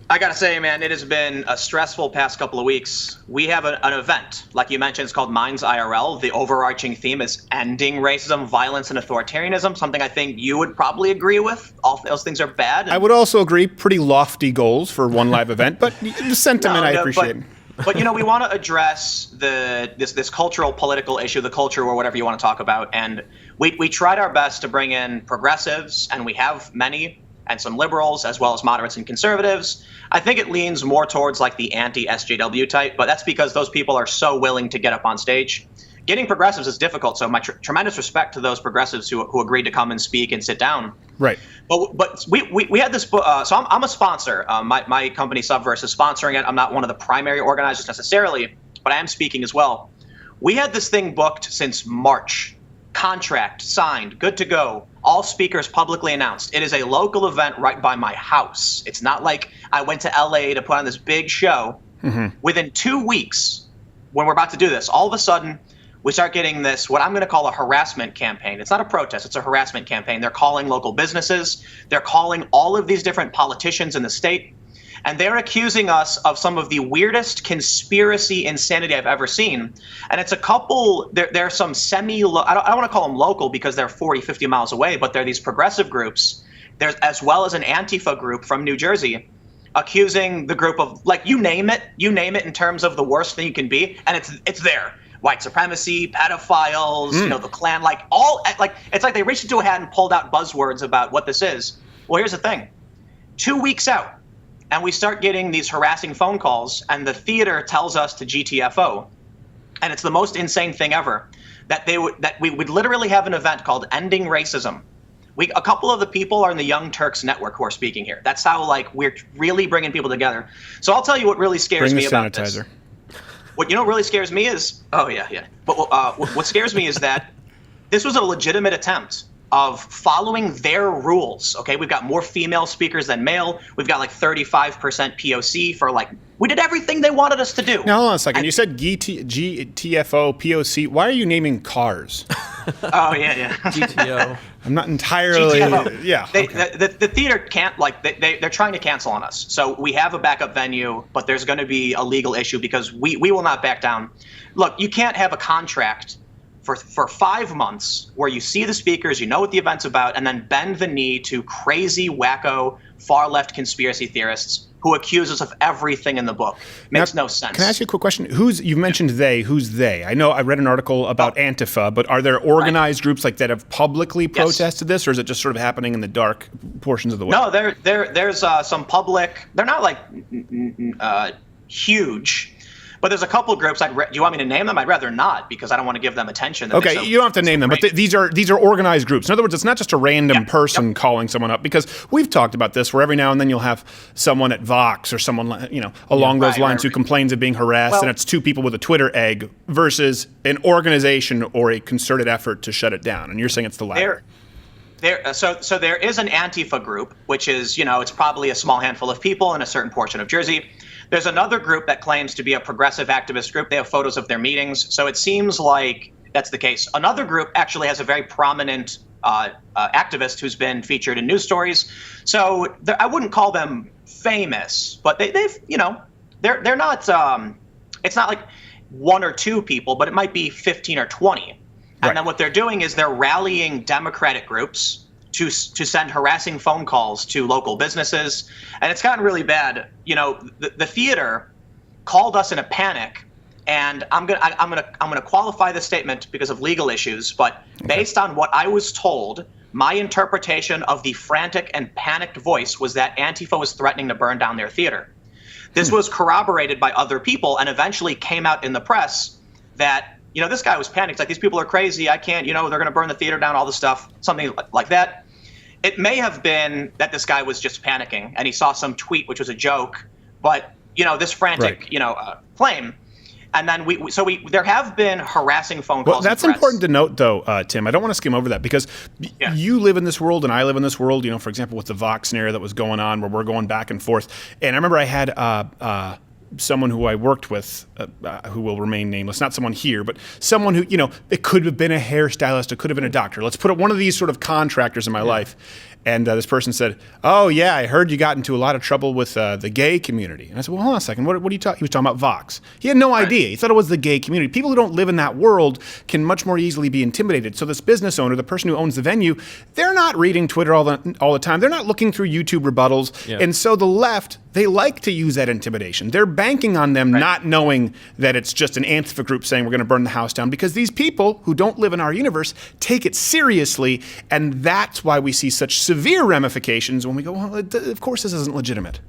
I gotta say, man, it has been a stressful past couple of weeks. We have an event, like you mentioned, it's called Minds IRL. The overarching theme is ending racism, violence, and authoritarianism, something I think you would probably agree with. All those things are bad. I would also agree, pretty lofty goals for one live event, but the sentiment I appreciate. But we want to address this cultural political issue, the culture or whatever you want to talk about, and we tried our best to bring in progressives, and we have many, and some liberals as well as moderates and conservatives. I think it leans more towards like the anti-SJW type, but that's because those people are so willing to get up on stage. Getting progressives is difficult, so my tremendous respect to those progressives who agreed to come and speak and sit down. Right. But we had this book. So I'm a sponsor. My company Subverse is sponsoring it. I'm not one of the primary organizers necessarily, but I am speaking as well. We had this thing booked since March. Contract signed, good to go. All speakers publicly announced. It is a local event right by my house. It's not like I went to LA to put on this big show. Mm-hmm. Within 2 weeks, when we're about to do this, all of a sudden, we start getting this, what I'm going to call a harassment campaign. It's not a protest, it's a harassment campaign. They're calling local businesses. They're calling all of these different politicians in the state. And they're accusing us of some of the weirdest conspiracy insanity I've ever seen. And it's a couple, there are some I don't want to call them local because they're 40, 50 miles away, but they're these progressive groups. There's as well as an Antifa group from New Jersey accusing the group of, like, you name it in terms of the worst thing you can be, and it's there. White supremacy, pedophiles, the Klan, it's like they reached into a hat and pulled out buzzwords about what this is. Well, here's the thing. 2 weeks out, and we start getting these harassing phone calls, and the theater tells us to GTFO. And it's the most insane thing ever, that we would literally have an event called Ending Racism. A couple of the people are in the Young Turks Network who are speaking here. That's how we're really bringing people together. So I'll tell you what really scares me about this. What really scares me is, But what scares me is that this was a legitimate attempt of following their rules. Okay, we've got more female speakers than male. We've got like 35% POC for we did everything they wanted us to do. Now hold on a second. You said GTFO, POC. Why are you naming cars? Oh yeah. GTO. I'm not entirely. GTFO. Yeah. The theater can't they're trying to cancel on us. So we have a backup venue, but there's going to be a legal issue because we will not back down. Look, you can't have a contract for 5 months where you see the speakers, you know what the event's about, and then bend the knee to crazy, wacko, far-left conspiracy theorists who accuse us of everything in the book. Makes no sense. Can I ask you a quick question? You've mentioned they. Who's they? I know I read an article about Antifa, but are there organized groups like that have publicly protested this, or is it just sort of happening in the dark portions of the web? No, there's some public. They're not like huge. But there's a couple groups. Do you want me to name them? I'd rather not, because I don't want to give them attention. Okay, you don't have to name them, but these are organized groups. In other words, it's not just a random person calling someone up, because we've talked about this, where every now and then you'll have someone at Vox or someone along those lines who complains of being harassed, and it's two people with a Twitter egg versus an organization or a concerted effort to shut it down. And you're saying it's the latter. So there is an Antifa group, which is, it's probably a small handful of people in a certain portion of Jersey. There's another group that claims to be a progressive activist group. They have photos of their meetings. So it seems like that's the case. Another group actually has a very prominent activist who's been featured in news stories. So I wouldn't call them famous, but they're not, it's not like one or two people, but it might be 15 or 20. And then what they're doing is they're rallying Democratic groups to send harassing phone calls to local businesses. And it's gotten really bad. The theater called us in a panic, and I'm gonna qualify the statement because of legal issues, but based on what I was told, my interpretation of the frantic and panicked voice was that Antifa was threatening to burn down their theater. This was corroborated by other people and eventually came out in the press that this guy was panicked. Like, these people are crazy. I can't, they're going to burn the theater down, all this stuff, something like that. It may have been that this guy was just panicking and he saw some tweet, which was a joke, but, this frantic, claim. And then there have been harassing phone calls. Well, that's important to note, though, Tim. I don't want to skim over that, because you live in this world and I live in this world, for example, with the Vox scenario that was going on, where we're going back and forth. And I remember I had someone who I worked with, who will remain nameless, not someone here, but someone who, it could have been a hairstylist, it could have been a doctor. Let's put it one of these sort of contractors in my life. And this person said, "Oh yeah, I heard you got into a lot of trouble with the gay community." And I said, "Well, hold on a second. What are you talking?" He was talking about Vox. He had no idea. He thought it was the gay community. People who don't live in that world can much more easily be intimidated. So this business owner, the person who owns the venue, they're not reading Twitter all the time. They're not looking through YouTube rebuttals. Yeah. And so the left, they like to use that intimidation. They're banking on them not knowing that it's just an Antifa group saying we're going to burn the house down, because these people who don't live in our universe take it seriously, and that's why we see such severe ramifications when we go, well, of course this isn't legitimate.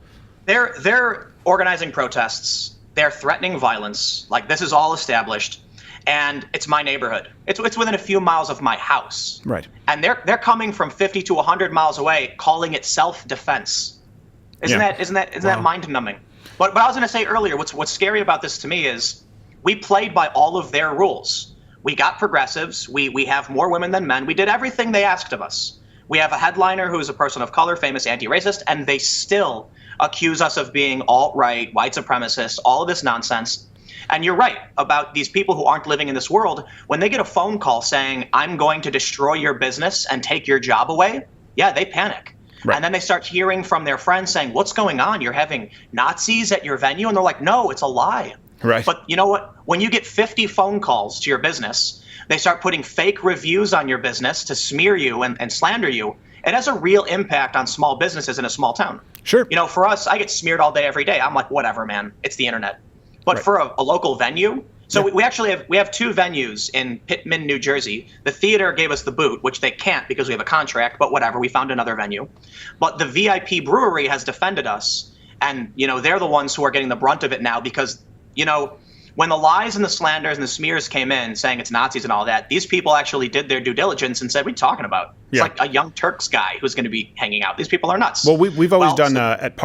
They're organizing protests. They're threatening violence. Like, this is all established, and it's my neighborhood. It's within a few miles of my house. Right. And they're coming from 50 to 100 miles away, calling it self-defense. Isn't that mind-numbing? But I was going to say earlier, what's scary about this to me is we played by all of their rules. We got progressives. We have more women than men. We did everything they asked of us. We have a headliner who is a person of color, famous anti-racist, and they still accuse us of being alt-right, white supremacists, all of this nonsense. And you're right about these people who aren't living in this world. When they get a phone call saying, "I'm going to destroy your business and take your job away," yeah, they panic. Right. And then they start hearing from their friends saying, "What's going on? You're having Nazis at your venue?" And they're like, "No, it's a lie." Right. But you know what? When you get 50 phone calls to your business, they start putting fake reviews on your business to smear you and slander you. It has a real impact on small businesses in a small town. Sure. For us, I get smeared all day, every day. I'm like, whatever, man. It's the internet. But for a local venue, so we actually have two venues in Pittman, New Jersey. The theater gave us the boot, which they can't because we have a contract, but whatever, we found another venue. But the VIP brewery has defended us, and they're the ones who are getting the brunt of it now, because when the lies and the slanders and the smears came in saying it's Nazis and all that, these people actually did their due diligence and said, "What are you talking about?" It's like a Young Turks guy who's going to be hanging out. These people are nuts. Well, we've always done at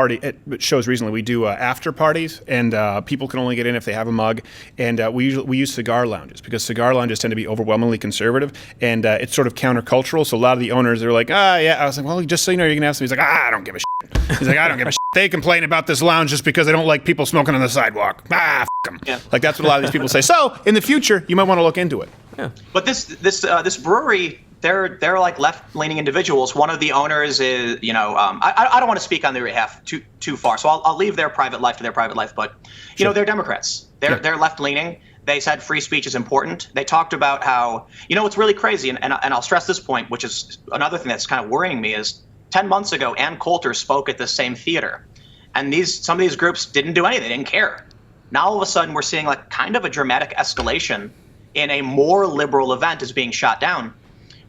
shows recently. We do after parties, and people can only get in if they have a mug. And we use cigar lounges, because cigar lounges tend to be overwhelmingly conservative, and it's sort of countercultural. So a lot of the owners, they're like, yeah. I was like, well, just so you know, you're gonna have some. He's like, I don't give a shit. He's like, I don't give a shit. They complain about this lounge just because they don't like people smoking on the sidewalk. F them. Yeah. Like, that's what a lot of these people say. So in the future, you might want to look into it. Yeah. But this brewery, they're like left-leaning individuals. One of the owners is, I don't want to speak on their behalf too far, so I'll leave their private life to their private life. But they're Democrats. They're left-leaning. They said free speech is important. They talked about how, what's really crazy, and I'll stress this point, which is another thing that's kind of worrying me, is 10 months ago, Ann Coulter spoke at the same theater. And some of these groups didn't do anything. They didn't care. Now, all of a sudden, we're seeing like kind of a dramatic escalation in a more liberal event is being shot down.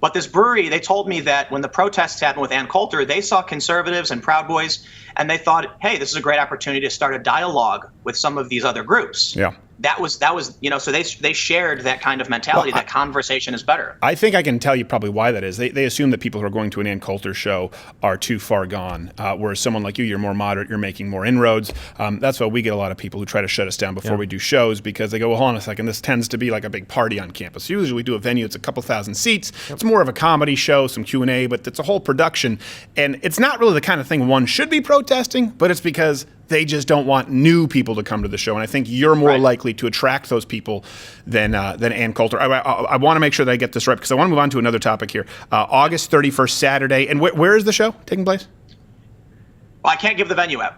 But this brewery, they told me that when the protests happened with Ann Coulter, they saw conservatives and Proud Boys, and they thought, hey, this is a great opportunity to start a dialogue with some of these other groups. Yeah. That was so they shared that kind of mentality, that conversation is better. I think I can tell you probably why that is. They assume that people who are going to an Ann Coulter show are too far gone, whereas someone like you're more moderate, you're making more inroads. That's why we get a lot of people who try to shut us down before we do shows, because they go, well, hold on a second, this tends to be like a big party on campus. Usually we do a venue, it's a couple thousand seats. It's more of a comedy show, some Q&A, but it's a whole production. And it's not really the kind of thing one should be protesting, but it's because they just don't want new people to come to the show. And I think you're more likely to attract those people than Ann Coulter. I want to make sure that I get this right, because I want to move on to another topic here. August 31st, Saturday. And where is the show taking place? Well, I can't give the venue out.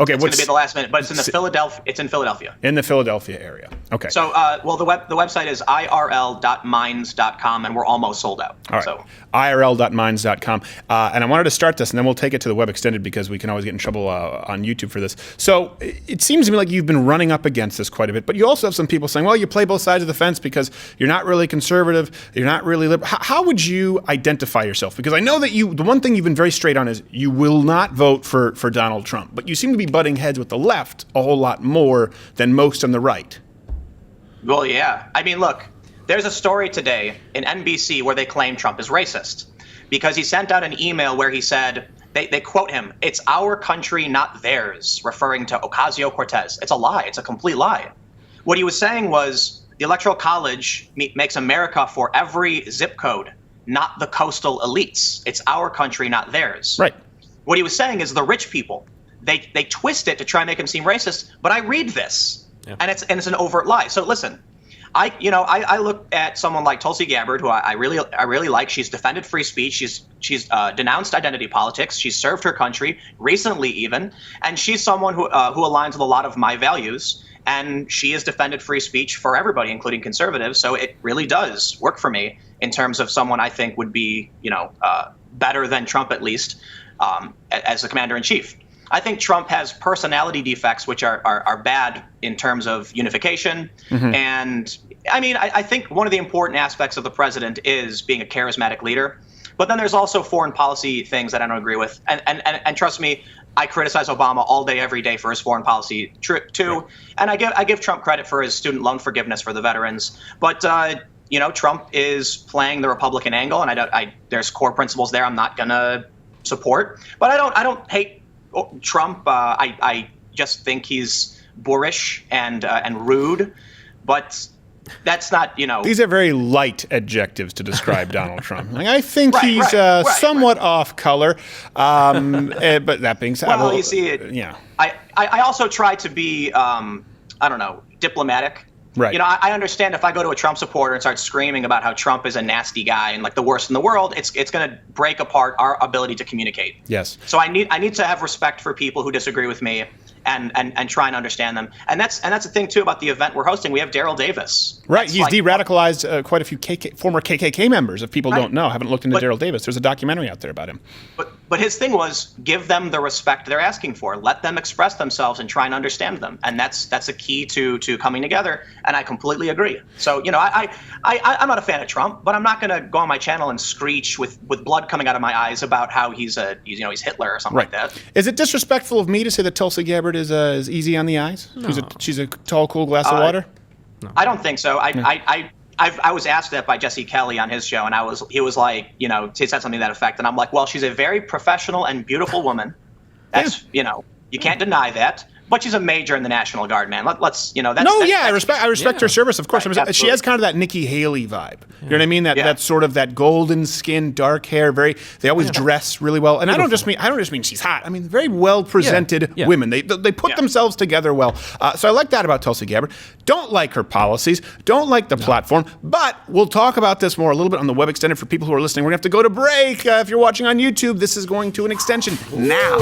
Okay, it's going to be at the last minute, but it's in Philadelphia. It's in Philadelphia. In the Philadelphia area. Okay. So, the website is irl.minds.com, and we're almost sold out. All right. So. irl.minds.com. And I wanted to start this, and then we'll take it to the web extended, because we can always get in trouble on YouTube for this. So it seems to me like you've been running up against this quite a bit, but you also have some people saying, well, you play both sides of the fence because you're not really conservative, you're not really liberal. How would you identify yourself? Because I know that the one thing you've been very straight on is you will not vote for Donald Trump, but you seem to be butting heads with the left a whole lot more than most on the right. Well, yeah. I mean, look, there's a story today in NBC where they claim Trump is racist because he sent out an email where he said, they quote him, "It's our country, not theirs," referring to Ocasio-Cortez. It's a lie. It's a complete lie. What he was saying was the Electoral College makes America for every zip code, not the coastal elites. It's our country, not theirs. Right. What he was saying is the rich people, they twist it to try and make him seem racist, but I read this, and it's an overt lie. So listen, I look at someone like Tulsi Gabbard, who I really like. She's defended free speech. She's denounced identity politics. She's served her country recently, even, and she's someone who aligns with a lot of my values. And she has defended free speech for everybody, including conservatives. So it really does work for me in terms of someone I think would be, better than Trump at least as the commander in chief. I think Trump has personality defects which are bad in terms of unification. Mm-hmm. And I mean, I think one of the important aspects of the president is being a charismatic leader. But then there's also foreign policy things that I don't agree with. And trust me, I criticize Obama all day, every day for his foreign policy too. Right. And I give Trump credit for his student loan forgiveness for the veterans. But Trump is playing the Republican angle, and there's core principles there I'm not gonna support. But I don't hate Trump. I just think he's boorish and rude, but that's not, These are very light adjectives to describe Donald Trump. I think he's somewhat off color, but that being said, well, you see, I also try to be, diplomatic. Right. I understand if I go to a Trump supporter and start screaming about how Trump is a nasty guy and like the worst in the world, it's going to break apart our ability to communicate. Yes. So I need to have respect for people who disagree with me and try and understand them. And that's the thing too about the event we're hosting. We have Daryl Davis. Right. He's de-radicalized quite a few former KKK members. If people don't know, haven't looked into Daryl Davis, there's a documentary out there about him. But his thing was give them the respect they're asking for. Let them express themselves and try and understand them. And that's a key to coming together. And I completely agree. So, I'm not a fan of Trump, but I'm not going to go on my channel and screech with blood coming out of my eyes about how he's Hitler or something like that. Is it disrespectful of me to say that Tulsi Gabbard is easy on the eyes? No. She's a tall, cool glass of water? No. I don't think so. I was asked that by Jesse Kelly on his show, and he was like, he said something to that effect, and I'm like, well, she's a very professional and beautiful woman. That's, you can't deny that. But she's a major in the National Guard, man. Let's. I respect her service, of course. Right, she has kind of that Nikki Haley vibe. You know what I mean? That sort of that golden skin, dark hair. They always dress really well. And I don't just mean she's hot. I mean very well presented women. They put themselves together well. So I like that about Tulsi Gabbard. Don't like her policies. Don't like the platform. But we'll talk about this more a little bit on the web extended for people who are listening. We're gonna have to go to break. If you're watching on YouTube, this is going to an extension now.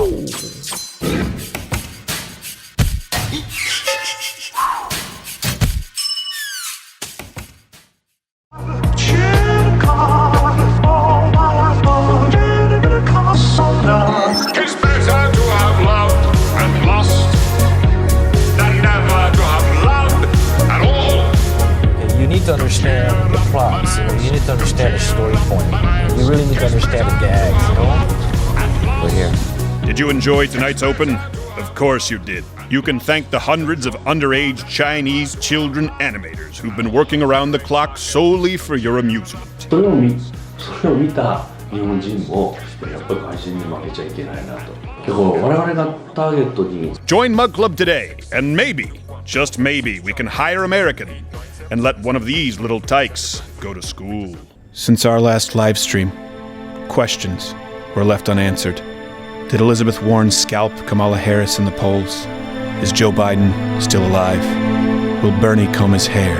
you enjoy tonight's Open? Of course you did. You can thank the hundreds of underage Chinese children animators who've been working around the clock solely for your amusement. それを見た日本人もやっぱり外人に負けちゃいけないなと。だから我々がターゲットに Join Mug Club today, and maybe, just maybe, we can hire American and let one of these little tykes go to school. Since our last live stream, questions were left unanswered. Did Elizabeth Warren scalp Kamala Harris in the polls? Is Joe Biden still alive? Will Bernie comb his hair?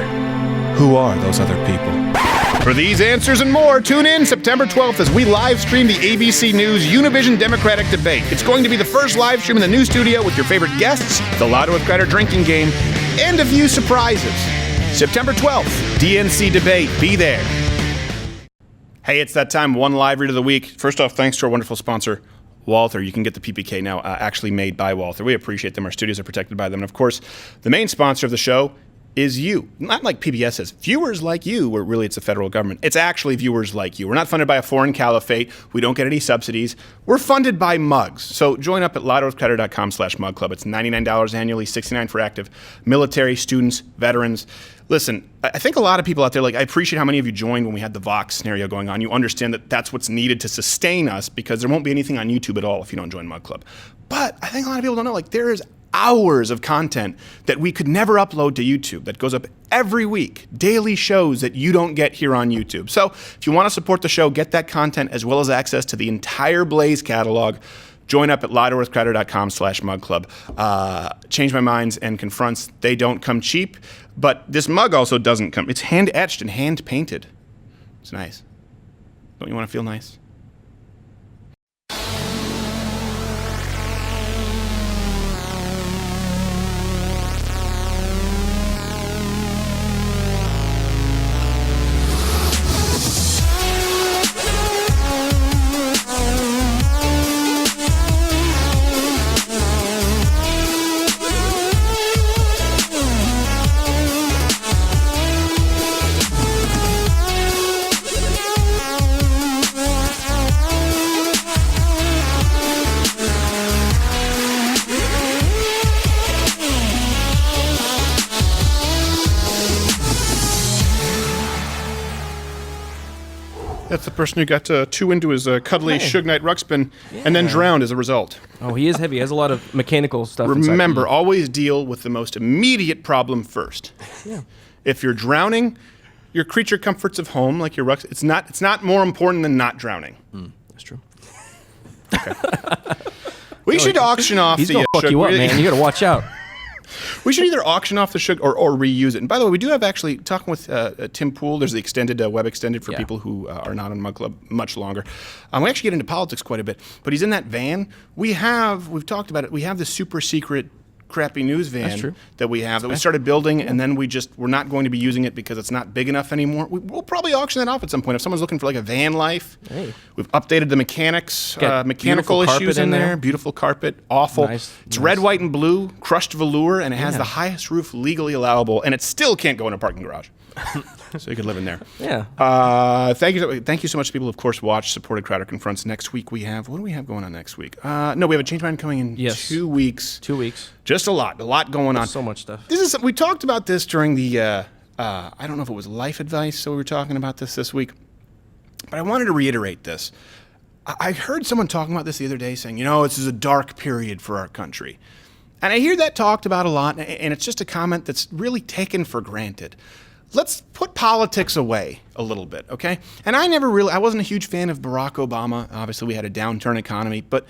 Who are those other people? For these answers and more, tune in September 12th as we live stream the ABC News Univision Democratic Debate. It's going to be the first live stream in the new studio with your favorite guests, the Lotto with Credit drinking game, and a few surprises. September 12th, DNC Debate. Be there. Hey, it's that time. One live read of the week. First off, thanks to our wonderful sponsor, Walther. You can get the PPK now actually made by Walther. We appreciate them. Our studios are protected by them. And of course, the main sponsor of the show is you. Not like PBS says, viewers like you, where really it's the federal government. It's actually viewers like you. We're not funded by a foreign caliphate. We don't get any subsidies. We're funded by mugs. So join up at lotterwithcredit.com/mug club. It's $99 annually, $69 for active military, students, veterans. Listen, I think a lot of people out there, I appreciate how many of you joined when we had the Vox scenario going on. You understand that that's what's needed to sustain us because there won't be anything on YouTube at all if you don't join Mug Club. But I think a lot of people don't know, there is hours of content that we could never upload to YouTube that goes up every week, daily shows that you don't get here on YouTube. So if you want to support the show, get that content as well as access to the entire Blaze catalog. Join up at lotterwithcredit.com/mug club. Change My Minds and Confronts, they don't come cheap, but this mug also doesn't come. It's hand etched and hand painted. It's nice. Don't you want to feel nice? That's the person who got too into his cuddly Suge Knight Ruxpin and then drowned as a result. Oh, he is heavy. He has a lot of mechanical stuff Remember, inside. always deal with the most immediate problem first. Yeah. If you're drowning, your creature comforts of home, like your Rux, it's not more important than not drowning. That's true. Okay. We should auction off He's the gonna fuck Suge. you up, man. You gotta watch out. We should either auction off the Suge or reuse it. And by the way, we do have actually, talking with Tim Pool, there's the extended, web extended for people who are not on Mug Club much longer. We actually get into politics quite a bit, but he's in that van. We've talked about it, we have the super secret crappy news van that we have that we started building, and then we're not going to be using it because it's not big enough anymore. We'll probably auction that off at some point. If someone's looking for a van life, we've updated the mechanics, mechanical issues in there. Beautiful carpet, awful. It's red, white, and blue, crushed velour, and it has the highest roof legally allowable, and it still can't go in a parking garage. So you could live in there. Yeah. Thank you so much to people who, of course, watched, supported Crowder Confronts. Next week we have, what do we have going on next week? No, we have a Change Mind coming in 2 weeks. 2 weeks. Just a lot going on. So much stuff. We talked about this during the, I don't know if it was life advice, so we were talking about this week. But I wanted to reiterate this. I heard someone talking about this the other day saying, this is a dark period for our country. And I hear that talked about a lot, and it's just a comment that's really taken for granted. Let's put politics away a little bit, okay? And I wasn't a huge fan of Barack Obama. Obviously, we had a downturn economy. But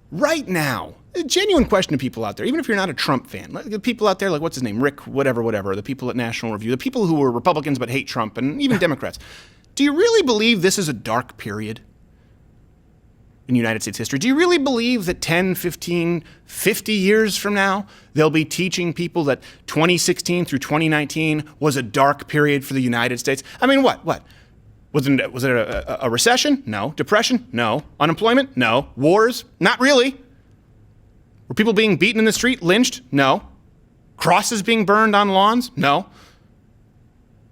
right now, a genuine question to people out there, even if you're not a Trump fan, the people out there, what's his name, Rick, whatever, the people at National Review, the people who were Republicans but hate Trump, and even Democrats, do you really believe this is a dark period in United States history? Do you really believe that 10, 15, 50 years from now, they'll be teaching people that 2016 through 2019 was a dark period for the United States? I mean, what? Was it a recession? No. Depression? No. Unemployment? No. Wars? Not really. Were people being beaten in the street, lynched? No. Crosses being burned on lawns? No.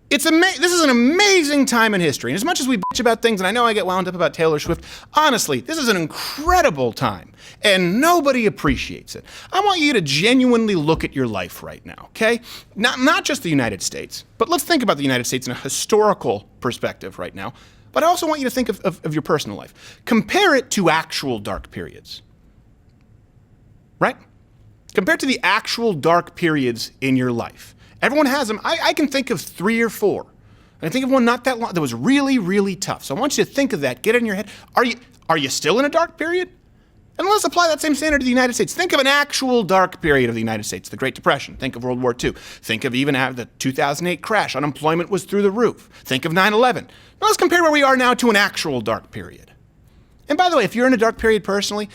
This is an amazing time in history. And as much as we bitch about things, and I know I get wound up about Taylor Swift, honestly, this is an incredible time, and nobody appreciates it. I want you to genuinely look at your life right now, okay? Not just the United States, but let's think about the United States in a historical perspective right now. But I also want you to think of your personal life. Compare it to actual dark periods, right? Compared to the actual dark periods in your life. Everyone has them. I can think of 3 or 4. I can think of one not that long that was really, really tough. So I want you to think of that. Get it in your head. Are you still in a dark period? And let's apply that same standard to the United States. Think of an actual dark period of the United States, the Great Depression. Think of World War II. Think of even the 2008 crash. Unemployment was through the roof. Think of 9/11. Now let's compare where we are now to an actual dark period. And by the way, if you're in a dark period personally,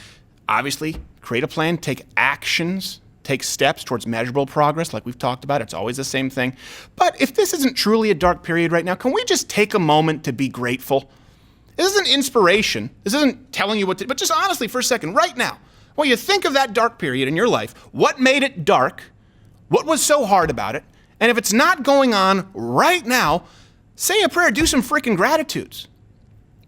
obviously create a plan, take actions, take steps towards measurable progress like we've talked about. It's always the same thing. But if this isn't truly a dark period right now, can we just take a moment to be grateful? This isn't inspiration. This isn't telling you what to do, but just honestly for a second, right now, when you think of that dark period in your life, what made it dark? What was so hard about it? And if it's not going on right now, say a prayer, do some freaking gratitudes.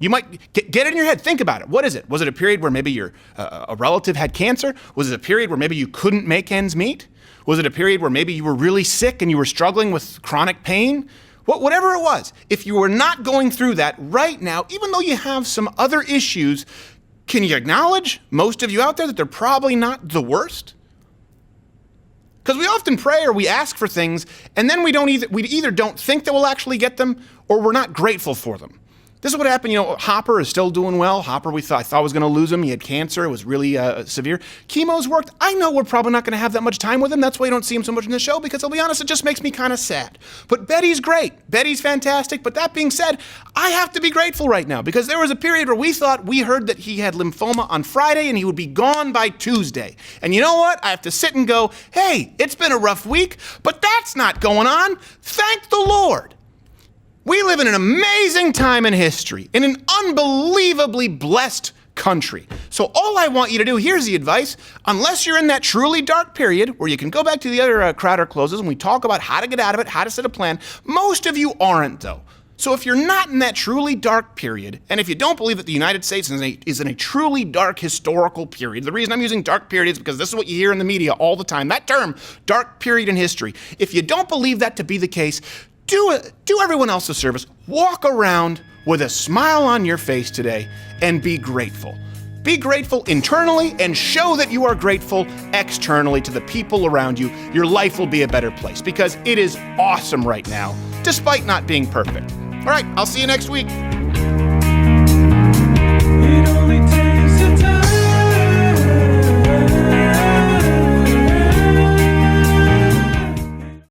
You might get it in your head. Think about it. What is it? Was it a period where maybe a relative had cancer? Was it a period where maybe you couldn't make ends meet? Was it a period where maybe you were really sick and you were struggling with chronic pain? Whatever it was, if you were not going through that right now, even though you have some other issues, can you acknowledge, most of you out there, that they're probably not the worst? Because we often pray or we ask for things, and then we either don't think that we'll actually get them, or we're not grateful for them. This is what happened. Hopper is still doing well. Hopper, I thought was going to lose him. He had cancer. It was really severe. Chemo's worked. I know we're probably not going to have that much time with him. That's why you don't see him so much in the show, because I'll be honest, it just makes me kind of sad. But Betty's great. Betty's fantastic. But that being said, I have to be grateful right now, because there was a period where we heard that he had lymphoma on Friday and he would be gone by Tuesday. And you know what? I have to sit and go, hey, it's been a rough week, but that's not going on. Thank the Lord. We live in an amazing time in history, in an unbelievably blessed country. So all I want you to do, here's the advice, unless you're in that truly dark period where you can go back to the other Crowder closes and we talk about how to get out of it, how to set a plan. Most of you aren't, though. So if you're not in that truly dark period, and if you don't believe that the United States is in a truly dark historical period, the reason I'm using dark period is because this is what you hear in the media all the time, that term, dark period in history. If you don't believe that to be the case, do everyone else a service. Walk around with a smile on your face today and be grateful. Be grateful internally and show that you are grateful externally to the people around you. Your life will be a better place because it is awesome right now, despite not being perfect. All right, I'll see you next week.